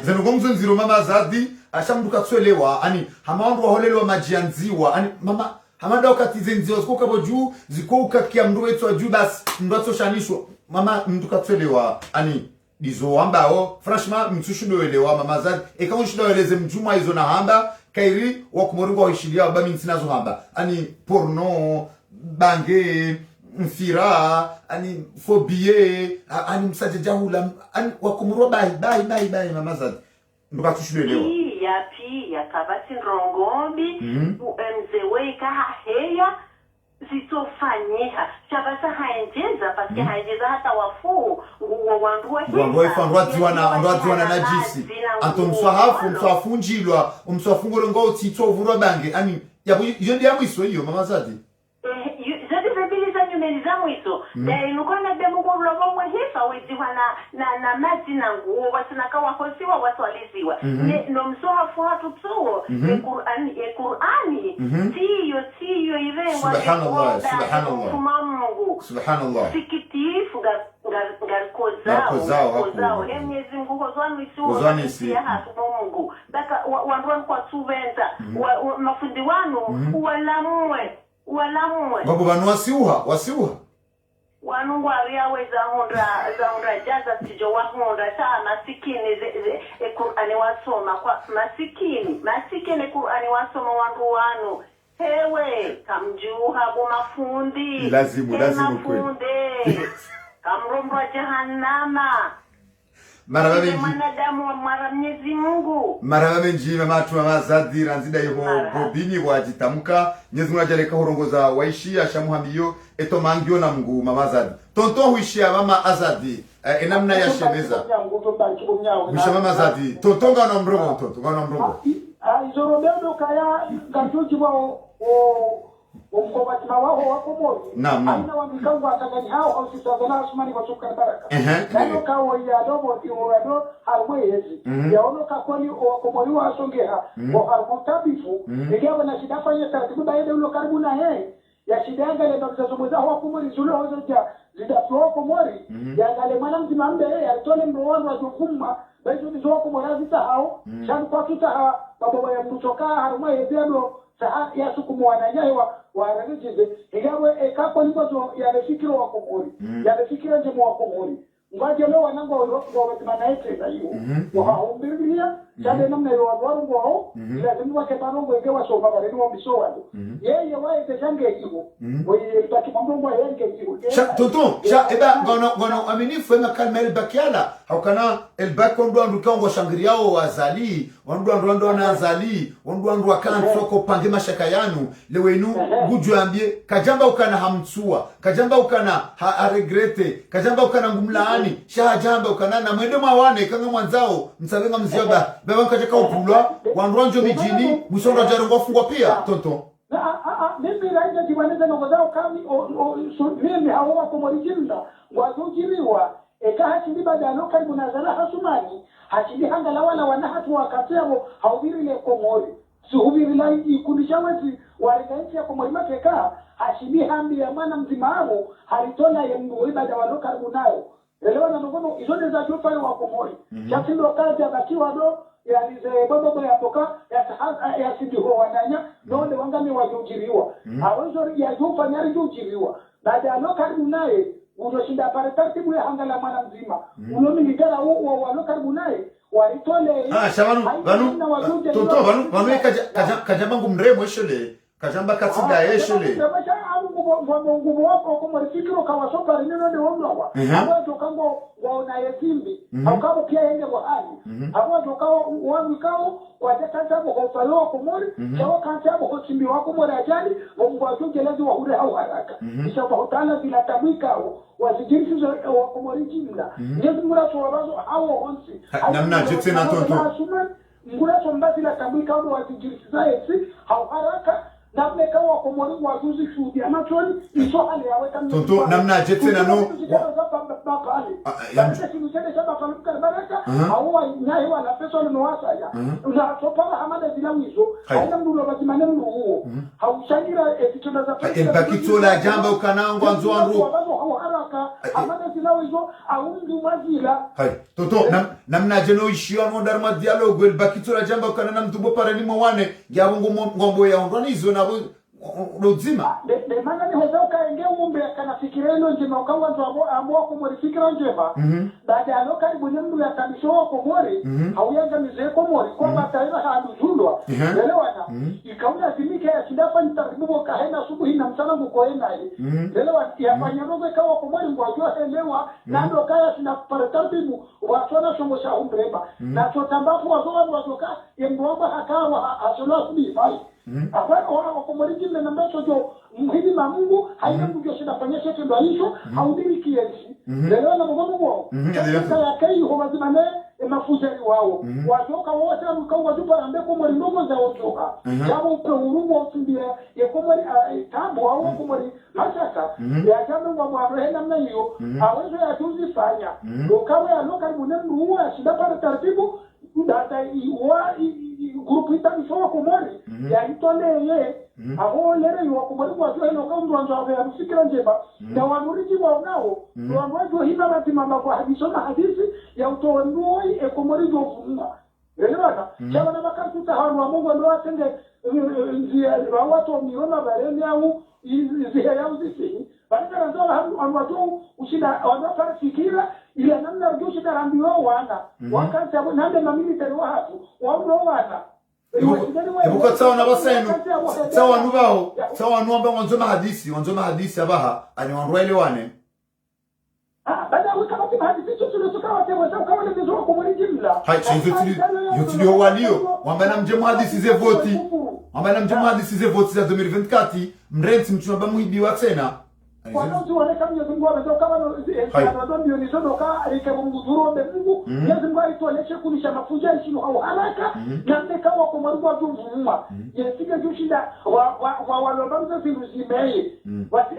zenongongizo nziro mamazadi ashamduka tswelewa ani hamawandu waholelwa majianziwa ani mama hamanda wakati zenziwa ziko kabo juu ziko ukakia mndu wetu wa juu basi mndu wetu shanishwa mama mtuka tswelewa ani dizo ambao franchement mtushudoelewa mamazadi eka unshudoeleze mjuma hizo na hamba kairi wakumoringo waishilia ba mintsinazo hamba ani porno bange mfira ani phobie ani msajajahula ani wakumurwa bai mamazadi nduka tushudoelewa pia kabati rongombi mze weka heya zitofanyiha shabasa haenjeza paske haenjeza hata wafu wandue fandwa diwana najisi anto mswahafu njilwa umswafungolo ngo tito vurwa bange ani yondi amwiso hiyo mama Zadi zadi zabiliza nyumeliza mwiso nukona demu kwa vlogo mwehefa weziwa na maji na nguo wasinaka wakosiwa waswaliziwa no mswahafu hatu tuo Qur'ani tiyo irewa subhanallah sikitifu garkozao Mwenyezi Mungu hozwani hatu Mungu baka wanduan kwa suventa mafundi wanu walamwe babo banu wasiuha wanungu ariawe za honda jaza tijo wa honda saa masikini Qur'ani wasoma kwa masikini Qur'ani wasoma wandu wanu hewe kamjuha bu mafundi lazimu kweli kamrombo jahannama marabamenji mwanadamu wa Mwenyezi Mungu marabamenji matu mama Zadi ranzida iho bobini wajitamuka Mwenyezi Mungu ajaleka horongoza waishi ashamuhambiyo eto mangio na Mungu mama Zadi tonto huishia mama Azadi enamna ya shemeza mwisha mama Zadi tontonga na mrongo izorobedo kaya gantuji wao umkobatima wao wako moja aina wa mikango atagani hao au sisazana asumani kwa suka baraka ndio kawo ya dobo tiwado harwezi yaono kakoni wako moyo wasongea wa harmutabifu ndio na shida fanya taratibu baada ulo karibu na yeye ya shida ngale ndo kuzomuza wako mori zulo hoja zidaflo kwa mori ya ngale mwanamzi mambe ya tole mroano wa jukumma baizo ni wako mori hao shan kwa kita baba ya mtoka harwezi ndio saa ya sukumu wananyawa waragize higawe ekapo nibazo yamefikiro wako mori yamefikira njemo wako mori ngaje leo wanangu wao wanaete za hiyo wao mbilia chade namna yo warongo wao lazima waketano ngewa soma bale ni wambisowa yeye wae tejange hiyo wewe baki mambo yenge hiyo tonton eba gono aminifu na kalmel bakiala haukana el bakondo andukango shangiriao wazali wandu anazali wandu akan soko pange mashaka yanu lewenu gujwambie kajamba ukana hamtsua kajamba ukana regrete kajamba ukana ngumlaani shajamba ukana na mwende mawane kanga mwanzao msabenga mziaba baba kajaka upulwa wandu mijini musonga jarongo fungwa pia tonton mimi raija jiwaneza nongozao kami mimi hawa wako morijinda wazujiriwa eka hachindi badano karibu na zala hasumani hachindi hangala wala wanahatu wakatebo haubiri le komori suhubiri la ikulisha wezi warega nchi ya komori mateka hachindi hambi ya mana mzimaamu haritola ya mbu ibada walo karibu nayo elewa na nungono izode za jufani wa komori chasindo kazi ya bakiwa do yalize bobo ya poka ya sidiho wananya nonde wangami wajujiriwa awezo ya jufa nyari jujiriwa baada ya lo karibu naye unashinda pale taratibu ya hangala mwana mzima unomilitara huo walo karibu naye waitole shabanu banu kajabangu mremo shele kajamba katinda yeshele nguvu wako kwa mrifikiro kawasoka rineno ni wonwa hapo tokango waona yetimbi akabo pia yenge kwa hali hapo tokao wangu kao watakata kwa falo kwa mori kwa kanta kwa chimbi wako mori ajali mungu atujelezi wa hure au haraka kisha hotana bila tabika wasijirizo wako mori jimla ndio mura tuwabazo hao onsi namna jetse na tonto mura tombati la tabika au wasijirizo esi au haraka namne kawa kwa mwalimu wazuzi shudi amachoni iso hali ya weka tonto namna jetse na no ya mchele shaba kaluka baraka au nyaye wala pesa ni mwasa ya na sopala hamada zilawizo haina mdulo bazimane huo haushangira etitona za pesa bakitola jamba ukanangwa nzwangu au haraka hamada zilawizo au ndu mazila tonto namna jeno ishio no darma dialogue bakitola jamba ukanana mtubo pare ni mwane yabongo ngombo ya ondonizo na rozima de maana ni hozoka enge umbe kanafikireno njema ukawa ndo ambao kumurifikira njema baada ya loka karibu ndu ya kamisho kwa mori hauyenga mizee kwa mori kwa bataira haduzulwa elewana ikauna zimiki ke sidafa nitaribu kahena subuhi na mchana mkoenda ile elewa yafanya rogo ikawa kwa mwali ngwajua elewa na ndo kaya sina paratibu wasona songo sha umbreba na chotambapo wazoa wazoka yemwomba hakawa asona subi bai hapa ora kwa mwali jimle na mbacho jo mhidi na Mungu haina kujua sinafanya chote ndo hicho haudiri kiasi elewa na Mungu wao sasa yakai hobazimane mafujari wao wajoka wote mkao wajupa ambeko mwali ndogo za ojoka jambo urugo utumbia yekomari tambo au komari masaka ya jambo wa mwarehe namna hiyo awezo ya tuzi fanya ukawe aloka munenu wa shida para taratibu data wa grupu itanishoa komari ya itole ye aho lere yo komari kwa hiyo aloka mtu anzo ya fikira njema na wanuriji wao nao wanwajo hina batimama kwa hadithi ya utondoi ekomari jo funga elewana chama na makantu taharu wa Mungu ndio atende nzia watu mirona bareni au nzia yao zisi baada ndio watu ushida wanafanya fikira ile namna ujushi tarambiwa wana wakati hapo nande na military wa hapo wao wana Ebuka tsawa na basenu tsawa nubao tsawa nuomba wanzo mahadisi abaha ani wanroele wane baada ukabati hadithi tulizotoka watewa kama ni vizuri kumwili jumla hai yotili walio wambana mjemu hadisi ze voti wambana mjemu hadisi ze voti za 2024 mrenti mchumba muhibiwa tena wakati wale kama Mungu ametoka kama ndio ndio nizonoka alikemungu mbe Mungu Mungu aitoleshe kunisha mafunzo ishino au haraka na ndekawa kwa Mungu ajuvuma yesika jushinda wa walombanza zimeye wati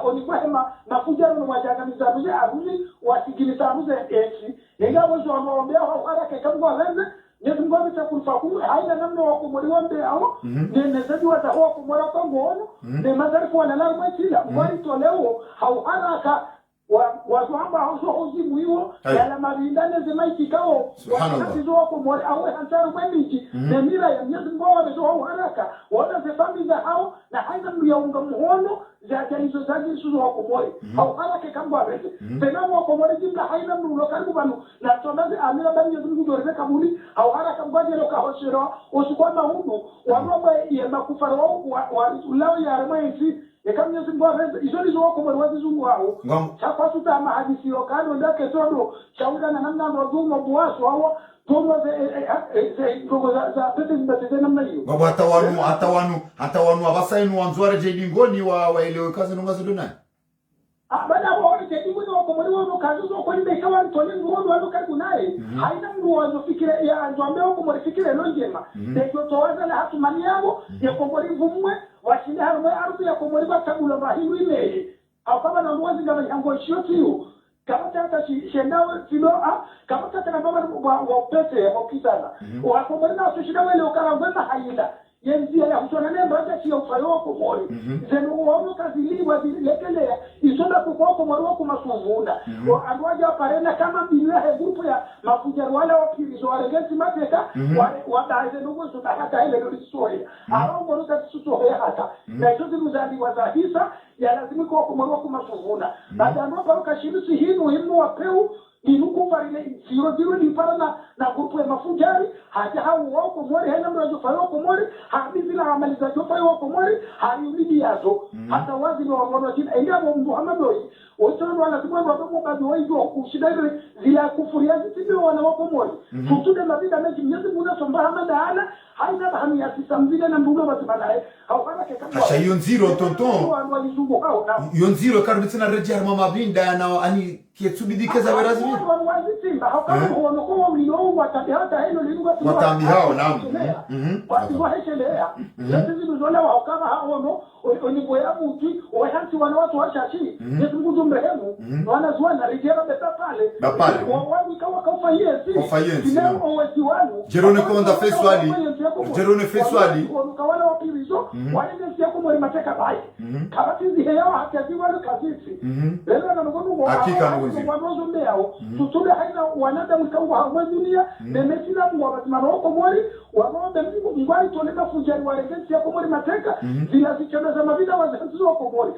onikwema mafunzo no wajaga mizabuze abuzi wasigilisabuze eti ngabo zo amaombea au haraka kama walenze Mungu ametakufaku haina namna wa kumwaliwa mbeo nenezaji watakuwa kumwala kwa ngono ne madharifu wanalala mwachila kwani toleo hau haraka wazwamba hauso huzimu hiyo yala mabindane zemaiki kao wakati zo wako mwale awe hansaru mwemiki ne mira ya Mungu wamezo hau haraka wana zefami za hao na haina mliyaunga muhono za hizo zaji suzo wako mwale hau haraka kamba wabeze penamu wako mwale jimla haina mlulo karibu banu na tomaze amira bani Mungu doreze kabuli hau haraka mbaje loka hoshiro usikwama hudu wanoba ya makufara wa ulao ya armaisi ekamye zimbwa izo nizo wako mwazi zungu wao chapa tuta mahadisi yokano ndake todo chauda na namna mwazumo buwaso hao todo ze ndogo za pete zimbate namna hiyo baba hata wanu abasainu wanzware jedingoni wa elewe kazi nongazo dona baada wao jedingoni wako mwalimu kazi zo kwa nini ikawa ntole ngono wao karibu naye haina mtu wazofikira ya anzwambe wako mwalifikira lonjema ndio towaza na hatumani yao ya komorivu mwe washinde harumwe ardhi ya komoriba tabula bahimu imeye akaba na mwazi ngaba yango shiotiyo kama tata shendao filo kama tata na baba wa pete wa kisana wa komoriba sushida wale ukarangwema haila yenzia ya mtona nemba hata sio ufayo wako mori zenu uono kaziliwa zilekelea isonda kukua komori wako masuvuna andwaja parena kama bila grupu ya mafujaru wale wapirizo waregesi mateka wadaeze nungu suna hata ile lorisoya arao mboruka tisusoya hata na hizo ziluzali wazahisa ya lazimi kwa komori wako masuvuna baada ya mwaka wakashirisi hii muhimu wapeu inuku parile zero lipara na grupu ya mafujari haja hao wako mwari hana mrajo fayo wako mwari hadithi na amali za jofa wako mwari hayumidi yazo hata wazi ni wamono jina engabo Muhammad oi wotono wala simwa wako bado waijo kushidai zila kufuria zitibe wana wako mwari tutude mabida meji Mwenyezi Mungu somba hamada ala haina bahami ya sisamvile na mbuga batibanae hawala ke kama asha yonziro tonton yonziro karuditsi na reji harma mabinda na ani kietsubidikeza werazi watambi hao naam watu waheshelea sisi tuzola wakama hao oniboya muti wahansi wana watu washashi Yesu Mungu mrehemu wanazwa na rejea pale wao kawa kaufayesi ndio watu wanu Jerone konda feswali kawala wapirizo wale ndio kwa mwali mateka bai kabati ziheo hatazi wale kazisi leo na ngono hakika ngozi wanozo mbeo tutude haina wanadamu kawa hawa dunia nemesina Mungu wabatimana wako mwali wanaomba Mungu ngwali toleka fujani waregesi ya kwa mwali mateka zila zichana za mabida wazazi wako mwali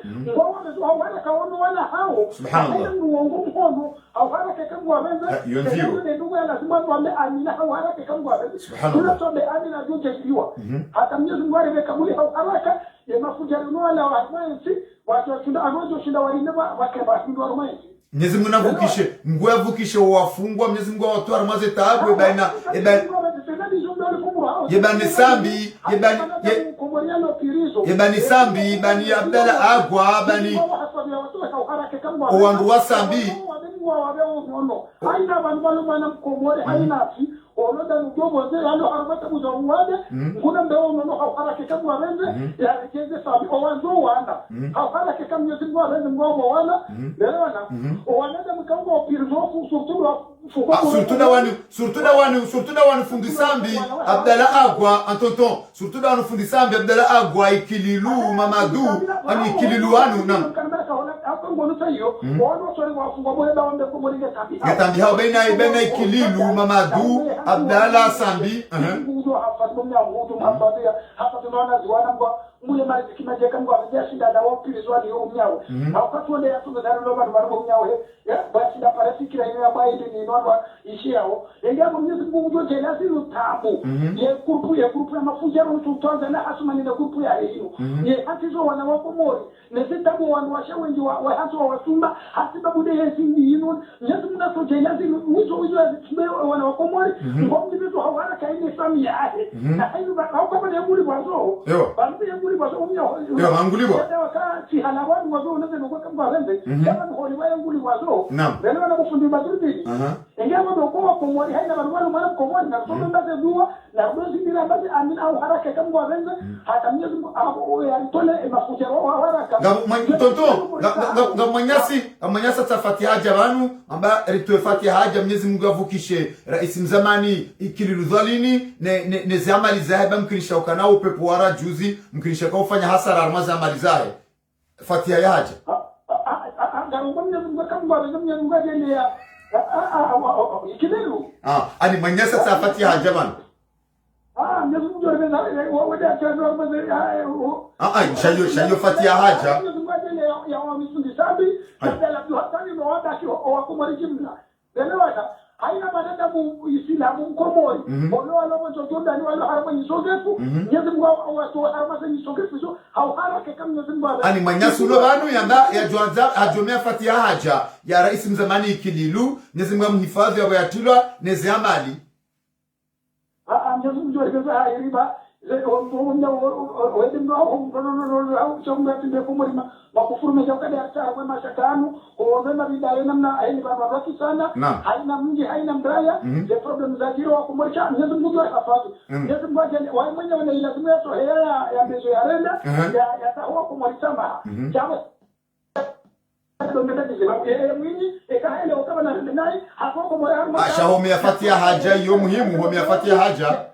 wao wale kaona wala hao subhanallah uongo mkono au haraka kama wabenza yonzio ndugu lazima tuambe amina au haraka kama wabenza subhanallah tuambe amina junje kiwa hata Mwenyezi Mungu alibekabuli au haraka ya mafujarino wala wamanzi watu washinda anojo shinda waline wakeba ndio wamanzi Mwenyezi Mungu navukishe Mungu avukishe wafungwa Mwenyezi Mungu watu armaze tabu baina yebani sambi yebani sambi bani Abdalla agwa bani owandu wa sambi aina banwalo mana mkomore aina fi oloda nugobo ze yalo armata muzawade kuna mbeo nono haraka kama wabenze ya keze sabi owanzo wana haraka kama Mwenyezi Mungu wabenze mgobo wana elewana owanada mkango opirzo surtout da wanu fundi sambi Abdalla agwa antonton surtout da wanu fundi sambi Abdalla agwa ikililu Mamadou ani ikililu anu nam Gatambi hao baina ikililu Mamadou Abdalla sambi hapa tunaona ziwana kwa mule mali kimejeka kwa vijana na wao pilizwa ni umnyao wakati wale yatunga na roba na umnyao ya basi da parafiki ile ya bai ni nonwa ishiao yengapo Mwenyezi Mungu ndio jelasi utabu ye grupu ya mafujaro mtuanza na asumani na grupu ya hiyo ye hatizo wana wako mori na sitabu wanawasha wengi wa hasa wasumba hatibabu de yesindi yino Mwenyezi Mungu ndio jelasi uzo wana wako mori ngo mtu hawana kaini samia yake na hiyo au kama ni muri wazo bali ya muri wazo umnyao yo manguliwa wakati halawani wazo unaweza kama wende kama holi wa nguli wazo ndio wanakufundi mazuri ingawa ndio kwa mwali haina barua mara kwa mwali na somo ndaze dua na dozi bila basi amina au haraka kama wende hata Mwenyezi Mungu yatole mafuta wa haraka ngamanyasa tafatiha jabanu amba rito fatiha ja Mwenyezi Mungu avukishe rais mzamani ikililu dhalini ne zamali zahaba mkinisha ukana upepo wara juzi mkinisha kwa ufanya hasara armaza amali zahe fatiha ya haja ani manyasa sa fatiha jaman shayo fatiha haja haina manenda muislamu mkomori ono alomo jojonda ni wala harama nyisogefu Mwenyezi Mungu watu harama nyisogefu au haraka kama Mwenyezi Mungu ani manyasu lo banu yanda ya jwanza ajomea fatiha haja ya rais mzamani ikililu Mwenyezi Mungu mhifadhi wa yatilwa neze amali Mwenyezi Mungu alikuwa hayriba wewe ndio au chomba tinde kumurima makufuru mejauka hata kwa mashakanu kuomba bidaya namna hii baba waki sana haina mji haina mbraya the problem za jiro wa kumurika Mwenyezi Mungu afadhi Mwenyezi Mungu wao mwenyewe wanailazimu yetu ya mbezo ya renda ya tawa kumurika ma jamaa Ashahomea fatiha haja hiyo muhimu homea fatiha haja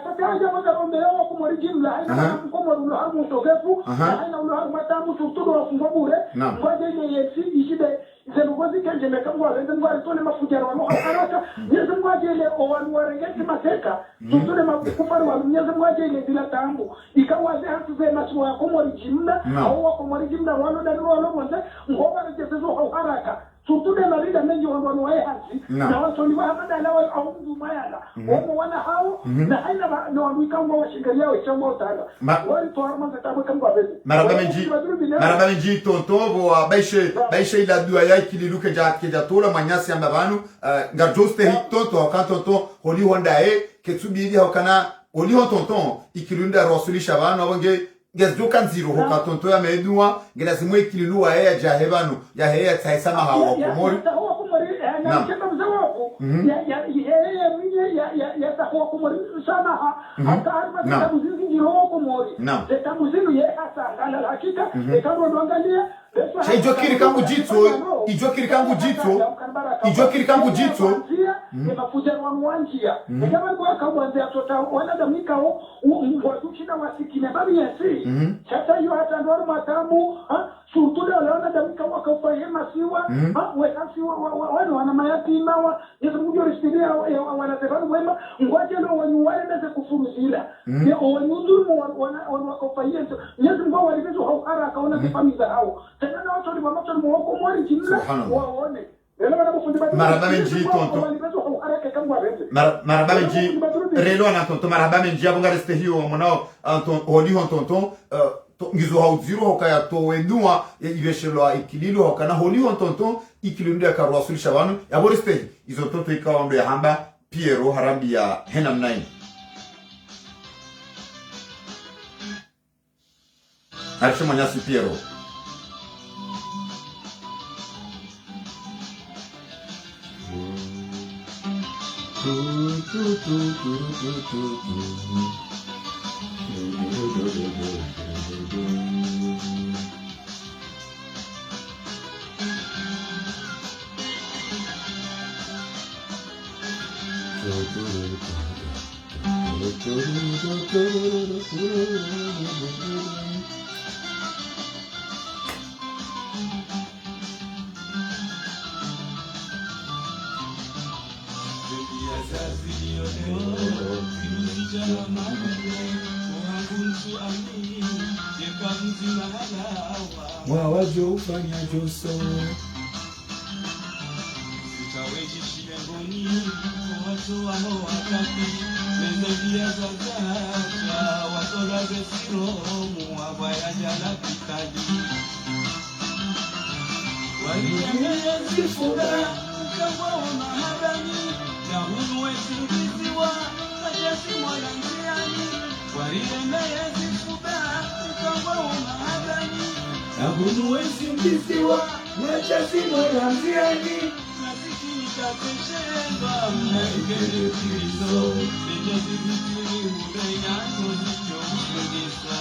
fatiha moja rombea wa kumori jimla haina mkomori ulohamu utogefu haina ulohamu matamu tutudo wa kumbure mwaje ile yesi ishide zenugozi kenje mekangwa wende mwari tone mafujaro wa haraka nyeze mwaje ile owanu warengeti mateka tutule makufari wa nyeze mwaje ile bila tambu ikawaze hatu ze masuwa kumori jimla au wa kumori jimla wano daru wano mwende ngoma rejesezo au haraka tutule marida mengi wano wae hansi na wasoni wa hamada lawa au mdu mayala wamo wana hao na haina na wanuikangwa wa shingalia wa chambo utana wali tuwarma zetabu kangwa bezi marabamenji tontobo wa baishe ila dua ya ikililu keja tola manyasi amba banu ngarjoste hiktonto wakantonto holi honda ketsubidi hokana holi hontonton ikilunda rasulisha banu abonge gezduka nziro hokatonto ya medua ngelazimu ikililu wa ya jahebanu ya heya taisama hawa komori ya tahuwa kumori samaha hata arma zitabu zinjiro kumori zitabu zinu ye hasa ngala hakika ekaru nwangalia ijokiri kangu jito mafuja wanwanjia kama kwa kawanza tota wana damika mbotuchina wasikine babi yesi sasa hiyo hata ndo matamu surtuda wana damika wakafahema siwa wekasi wana mayatima wa yesu mjo ristiria wana tebanu wema ngwaje no wanyuwale na kufuruzila ni wanyuzuru wakafahia yesu mgo walibezo haukara akaona kifamiza hao tena na watu ni mamoto ni mwoko mwari jimla waone marabamenji tonto marabamenji relo na tonto marabamenji abonga reste hiyo monao holi hon tonto ngizo haudziro hokaya to wenua ibeshelo ikililo hokana holi hon tonto ikilinde karwa sulisha banu yaboriste izo tonto ikaondo ya hamba Piero harambi ya henam 9 Arisho manyasi Piero wawajo ufanya joso Abunuwezi mbiziwa Mwachasi mwaramziani Nasikini kateshendwa Mnaikele kirizo Nejazizitini urenyano zicho mshogesa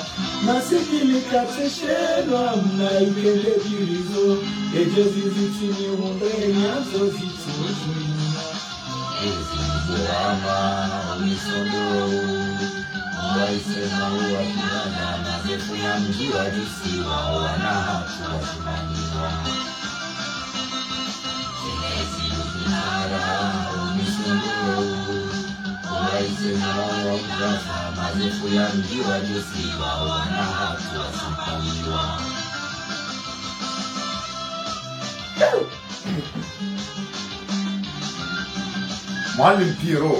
Nasikini kateshendwa Mnaikele kirizo Nejazizitini urenyano zicho mshogesa Ezi mbuama Unisondo Waisema uwa kinana mazefu ya mji wa jisiwa wana hatu wa shumaniwa Chinezi ukinara umisundu Waisema uwa kinana mazefu ya mji wa jisiwa wana hatu wa shumaniwa Mwalimu Piero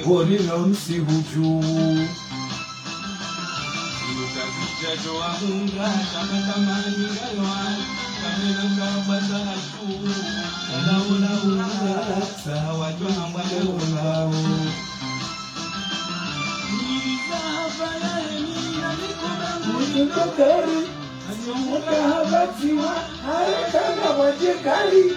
Bonilo msihuju Jajo ahunga kama ningaywa kamena kabata shu la sawa jwa mbale ulao Nikokari Asomuka habatiwa Harekana wajekari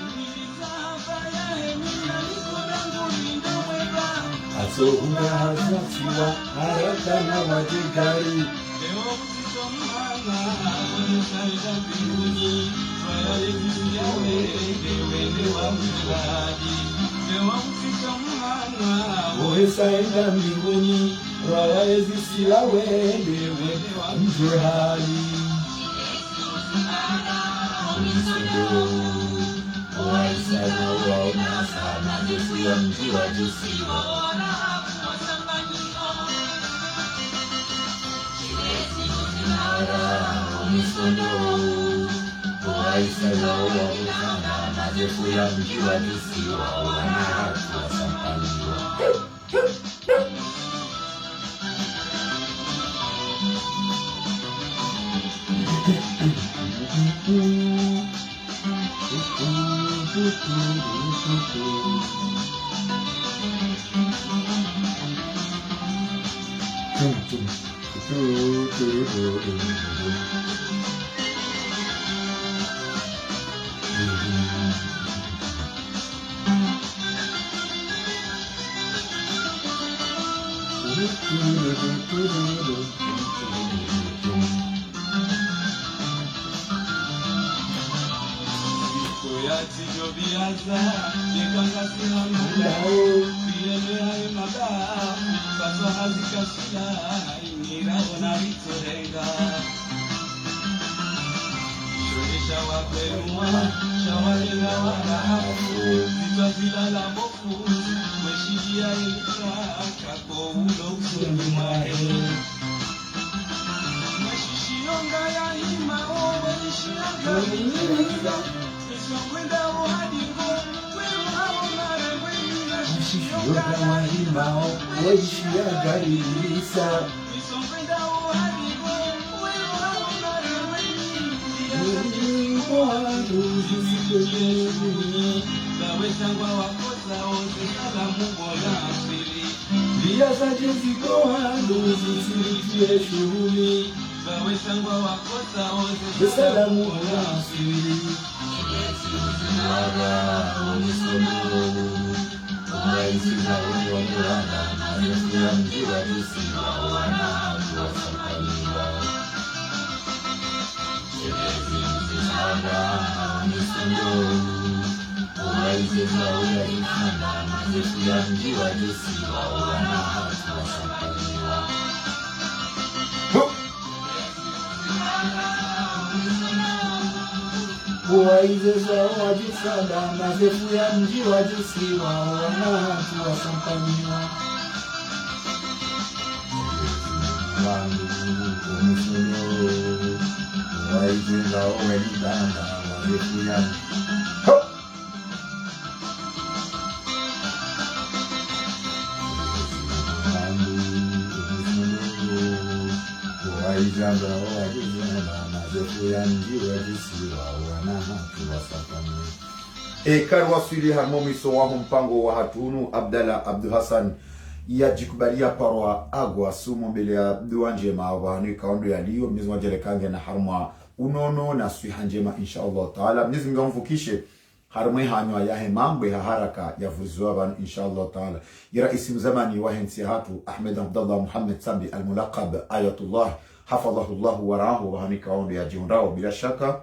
Asomuka habatiwa Harekana wajekari Uhesaenda mbinguni Rawawezi sila wende wa mjehali Umisundu Waisana waona sana Jesu ya mji wa jisiwa Umisundu Waisana waona sana Jesu ya mji wa jisiwa wana hatu wa sampaniwa Karwasili harmomiso wa mpango wa hatunu Abdallah Abdul Hassan ya jikubalia parwa agwa sumo mbele ya dua njema wa ni kaondo ya liyo mwenyezi mwajele kange na harma unono na suiha njema insha Allah taala. Mwenyezi mgamfukishe harma hanywa ya mambo ya haraka ya vuzwa ban insha Allah taala. Ya raisi mzamani wa hensi hatu Ahmed Abdallah Muhammad Sambi al-mulaqab ayatullah hafadhahu Allah wa ra'ahu wa ni kaondo ya jiundao bila shaka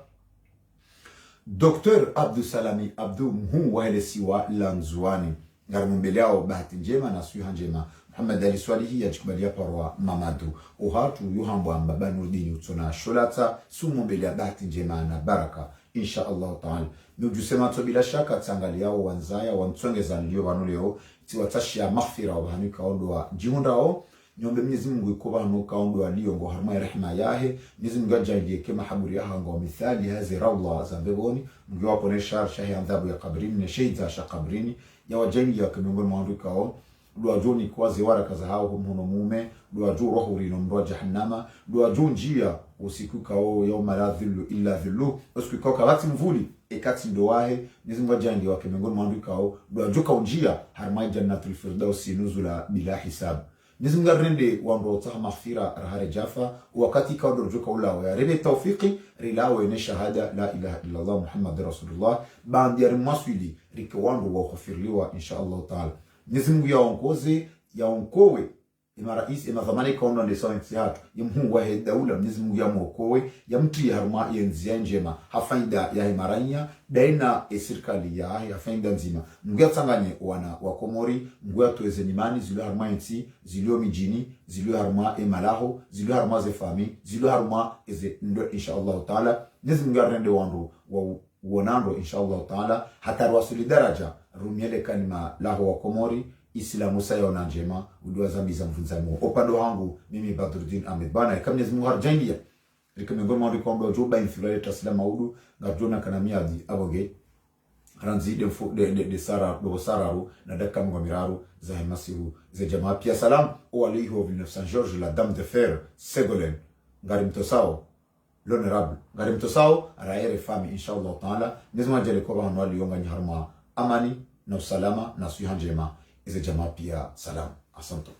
Dr. Abdul Salami Abdul Mhu wahelesiwa Lanzuani ngarimumbele yao bahati njema na suiha njema Muhammad Ali Swalihi ya jikubalia parwa mamadu uhatu yuhambu ambaba Nurdini utona sholata sumombele ya bahati njema na baraka insha Allah ta'ala. Nujusema to bila shaka tsangali yao wanzaya wantsongeza nilio vanuleo tiwatashia maghfira wa hanika ondwa jiundao nyombe Mwenyezi Mungu ikoba nuka ondwa liyo ngo harma ya rehema yahe Mwenyezi Mungu ajalie kema haburi ya ngo mithali hazi rawla za mbeboni mngiwa ponesha shahi adhabu ya kabrini na shahida sha kabrini ya wajengi ya kimongoni mwanduka o dua joni kwa ziwara kaza hao mhono mume dua jo roho rino mro jahannama dua jo njia usiku kao yawma la dhillu illa dhillu usiku kao kawati mvuli ekati ndoahe Mwenyezi Mungu ajalie wa kimongoni mwanduka o dua jo kao njia harma jannatul firdausi nuzula bila hisab Mwenyezi Mungu arende wando taha maghfira rahare jafa wakati kaondo rujuka ulawa ya rebe tawfiki rilawe ne shahada la ilaha illa Allah Muhammad Rasulullah bandi ya maswili rike wando wa khufirliwa insha Allah taala. Mwenyezi Mungu yaongoze yaonkowe ima rais ima zamani kaondo ndesawa hatu yamhu wa daula Mwenyezi Mungu yamuokowe yamti harma yenzi njema hafaida ya himaranya daina serikali ya hafaida nzima Mungu yatsanganye wana wa Komori Mungu yatuweze nimani zilio harma yensi zilio mijini zilio harma emalaho zilio harma ze fami zilio harma eze ndo insha Allah taala. Mwenyezi Mungu arende wandu wa wonando insha Allah taala hata wasuli daraja rumiele kalima laho wa Komori Islamu sayo na njema udua zambi za mfunzamo opando wangu mimi Badruddin Ahmed bana kama Mwenyezi Mungu harjangia rikomengoni mwandu kwa ndo joba infilale taslima udu ngajona kana miadi aboge ranzi de sara do sararu na daka mngomiraru za masiru za jamaa pia salam au aliho Villeneuve Saint-Georges la dame de fer Ségolène ngarimtosao l'honorable ngarimtosao raere fami inshallah taala Mwenyezi Mungu ajale kwa hano alionga nyharma amani na usalama na suiha njema ize jamaa pia salam. Asante.